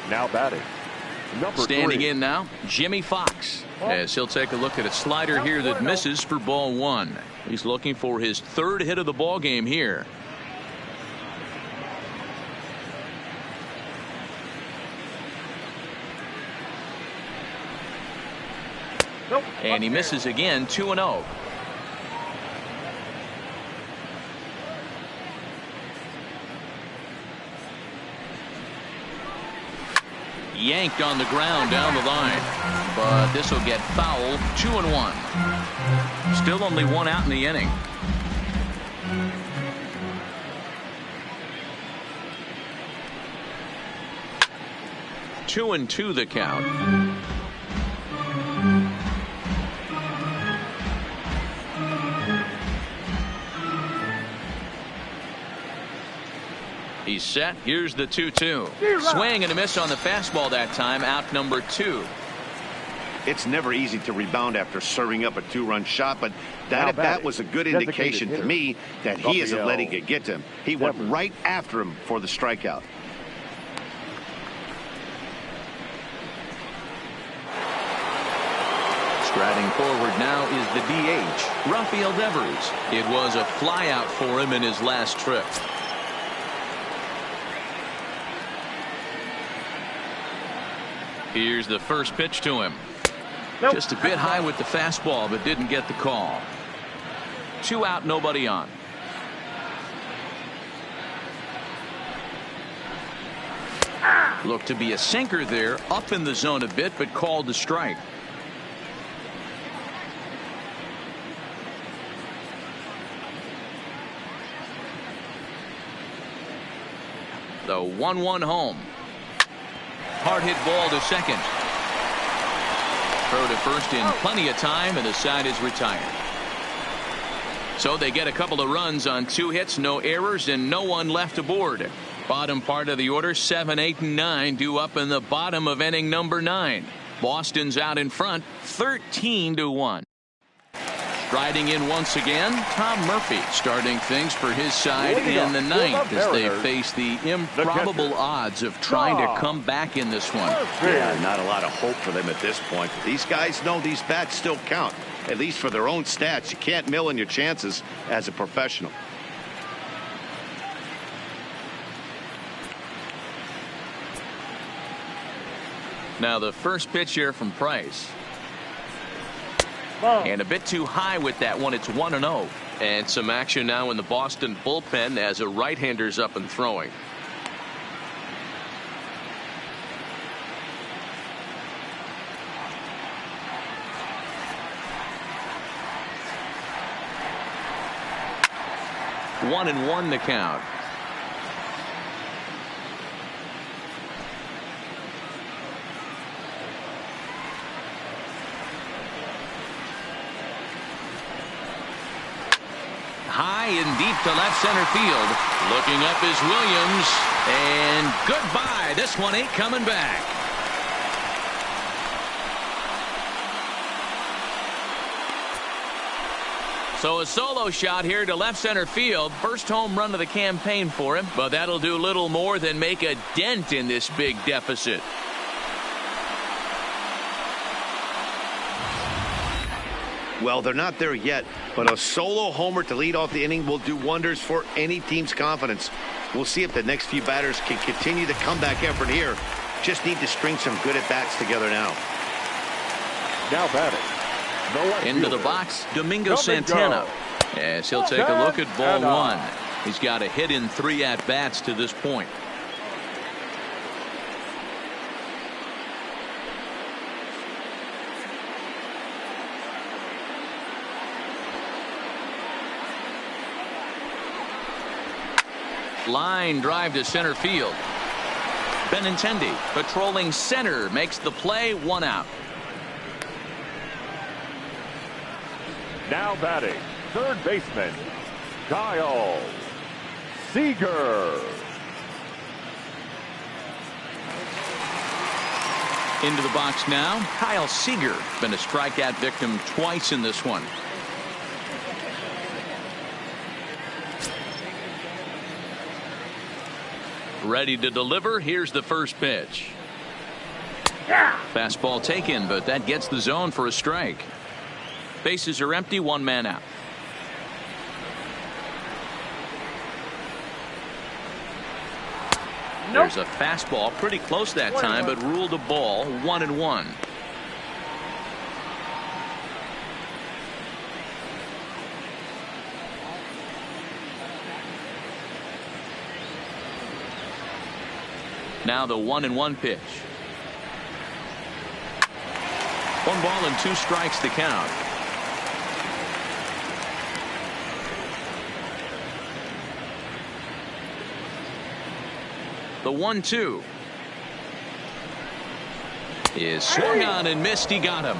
Now batting, number Standing 3. in now, Jimmy Fox, as he'll take a look at a slider here that misses for ball one. He's looking for his third hit of the ball game here. And he misses again, 2-0. Yanked on the ground down the line, but this will get foul. 2-1. Still only one out in the inning. Two and two the count. He's set. Here's the 2-2. Swing and a miss on the fastball that time. Out number 2. It's never easy to rebound after serving up a 2-run shot, but that was a good indication to me that he isn't letting it get to him. He went right after him for the strikeout. Striding forward now is the DH, Rafael Devers. It was a flyout for him in his last trip. Here's the first pitch to him. Just a bit high with the fastball, but didn't get the call. 2 out, nobody on. Looked to be a sinker there, up in the zone a bit, but called a strike. The 1-1 home. Hard hit ball to second. Throw to first in plenty of time, and the side is retired. So they get a couple of runs on 2 hits, no errors, and no one left aboard. Bottom part of the order, 7, 8, and 9 due up in the bottom of inning number 9. Boston's out in front, 13-1. Striding in once again, Tom Murphy starting things for his side in the 9th as they face the improbable odds of trying to come back in this one. Yeah, not a lot of hope for them at this point. These guys know these bats still count, at least for their own stats. You can't mill in your chances as a professional. Now the first pitch here from Price. And a bit too high with that one. It's 1-0. And some action now in the Boston bullpen as a right-hander's up and throwing. One and one the count. High and deep to left center field. Looking up is Williams. And goodbye. This one ain't coming back. So a solo shot here to left center field. First home run of the campaign for him, but that'll do little more than make a dent in this big deficit. Well, they're not there yet, but a solo homer to lead off the inning will do wonders for any team's confidence. We'll see if the next few batters can continue the comeback effort here. Just need to string some good at-bats together now. Now batting. Into the box, Domingo Santana. As he'll take a look at ball one. He's got a hit in 3 at-bats to this point. Line drive to center field. Benintendi patrolling center makes the play, 1 out. Now batting, third baseman, Kyle Seager. Into the box now, Kyle Seager. Been a strikeout victim twice in this one. Ready to deliver. Here's the first pitch. Fastball taken, but that gets the zone for a strike. Bases are empty, 1 man out. There's a fastball pretty close that time, but ruled a ball, 1-1. Now the 1-1 pitch. 1 ball and 2 strikes to count. The 1-2 is swung on and missed. He got him.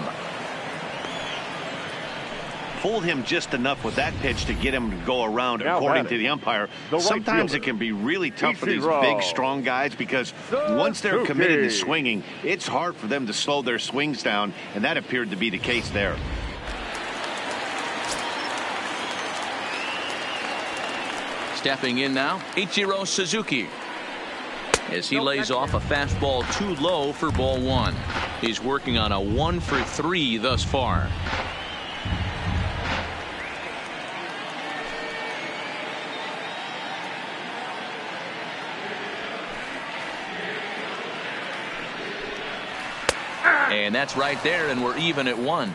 Fooled him just enough with that pitch to get him to go around, according to the umpire. Sometimes it can be really tough for these big, strong guys because once they're committed to swinging, it's hard for them to slow their swings down, and that appeared to be the case there. Stepping in now, Ichiro Suzuki. As he lays off a fastball too low for ball 1. He's working on a 1 for 3 thus far. And that's right there, and we're even at 1.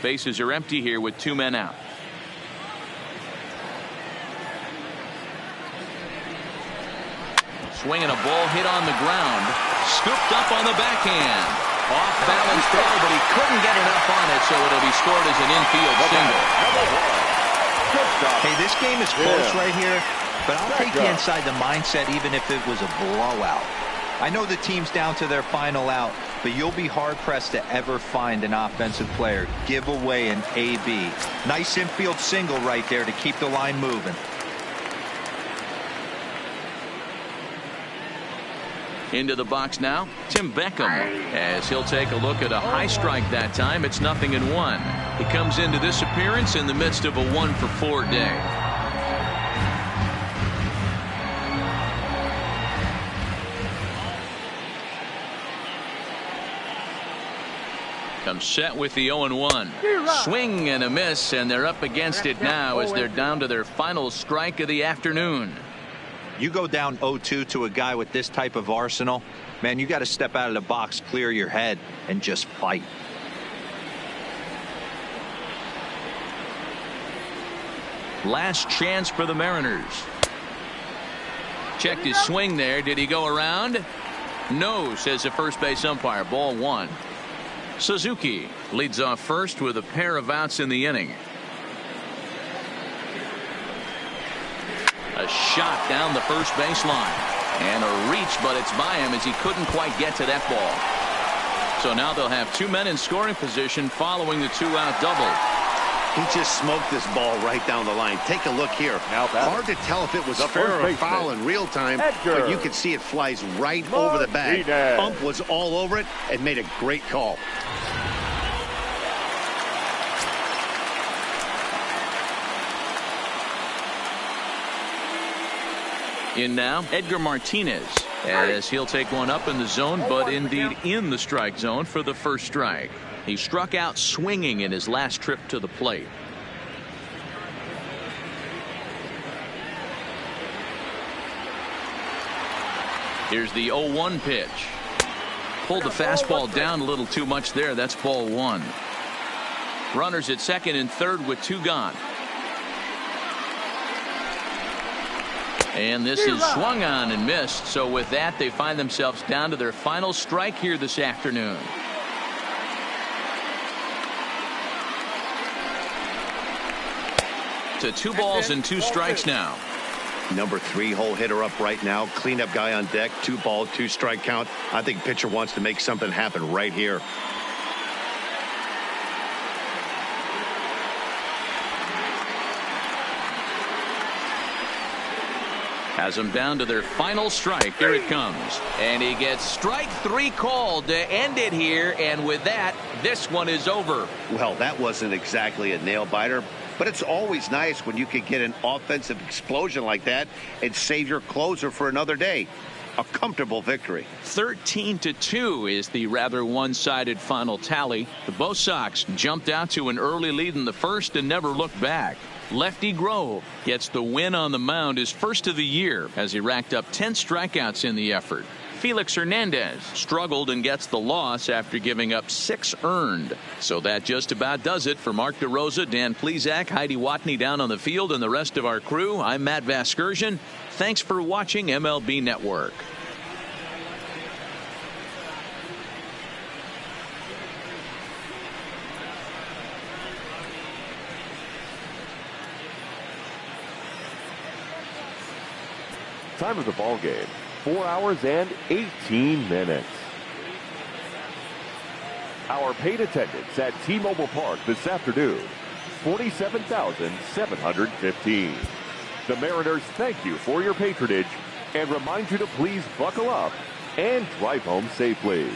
Bases are empty here with 2 men out. Swinging a ball hit on the ground. Scooped up on the backhand. Off balance throw, but he couldn't get enough on it, so it'll be scored as an infield single. Hey, this game is close right here, but I'll take you inside the mindset even if it was a blowout. I know the team's down to their final out, but you'll be hard-pressed to ever find an offensive player give away an AB. Nice infield single right there to keep the line moving. Into the box now, Tim Beckham, as he'll take a look at a high strike that time. It's 0-1. He comes into this appearance in the midst of a 1 for 4 day. Comes set with the 0-1. Swing and a miss, and they're up against it now as they're down to their final strike of the afternoon. You go down 0-2 to a guy with this type of arsenal, man, you got to step out of the box, clear your head, and just fight. Last chance for the Mariners. Checked his swing there. Did he go around? No, says the first base umpire. Ball 1. Suzuki leads off first with a pair of outs in the inning. A shot down the first baseline. And a reach, but it's by him as he couldn't quite get to that ball. So now they'll have 2 men in scoring position following the 2-out double. He just smoked this ball right down the line. Take a look here. Hard to tell if it was fair or foul in real time, but you can see it flies right over the bag. Ump was all over it and made a great call. In now, Edgar Martinez, as he'll take one up in the zone, but indeed in the strike zone for the first strike. He struck out swinging in his last trip to the plate. Here's the 0-1 pitch. Pulled the fastball down a little too much there. That's ball one. Runners at second and third with two gone. And this is swung on and missed. So with that, they find themselves down to their final strike here this afternoon. To 2 balls and 2 strikes now. Number 3 hole hitter up right now. Cleanup guy on deck. 2 ball, 2 strike count. I think pitcher wants to make something happen right here. Has them down to their final strike. Here it comes. And he gets strike 3 called to end it here. And with that, this one is over. Well, that wasn't exactly a nail biter, but it's always nice when you can get an offensive explosion like that and save your closer for another day. A comfortable victory. 13-2 is the rather one-sided final tally. The both Sox jumped out to an early lead in the first and never looked back. Lefty Grove gets the win on the mound, his first of the year, as he racked up 10 strikeouts in the effort. Felix Hernandez struggled and gets the loss after giving up 6 earned. So that just about does it for Mark DeRosa, Dan Plesac, Heidi Watney down on the field, and the rest of our crew. I'm Matt Vasgersian. Thanks for watching MLB Network. Time of the ball game, 4 hours and 18 minutes. Our paid attendance at T-Mobile Park this afternoon, 47,715. The Mariners thank you for your patronage and remind you to please buckle up and drive home safely.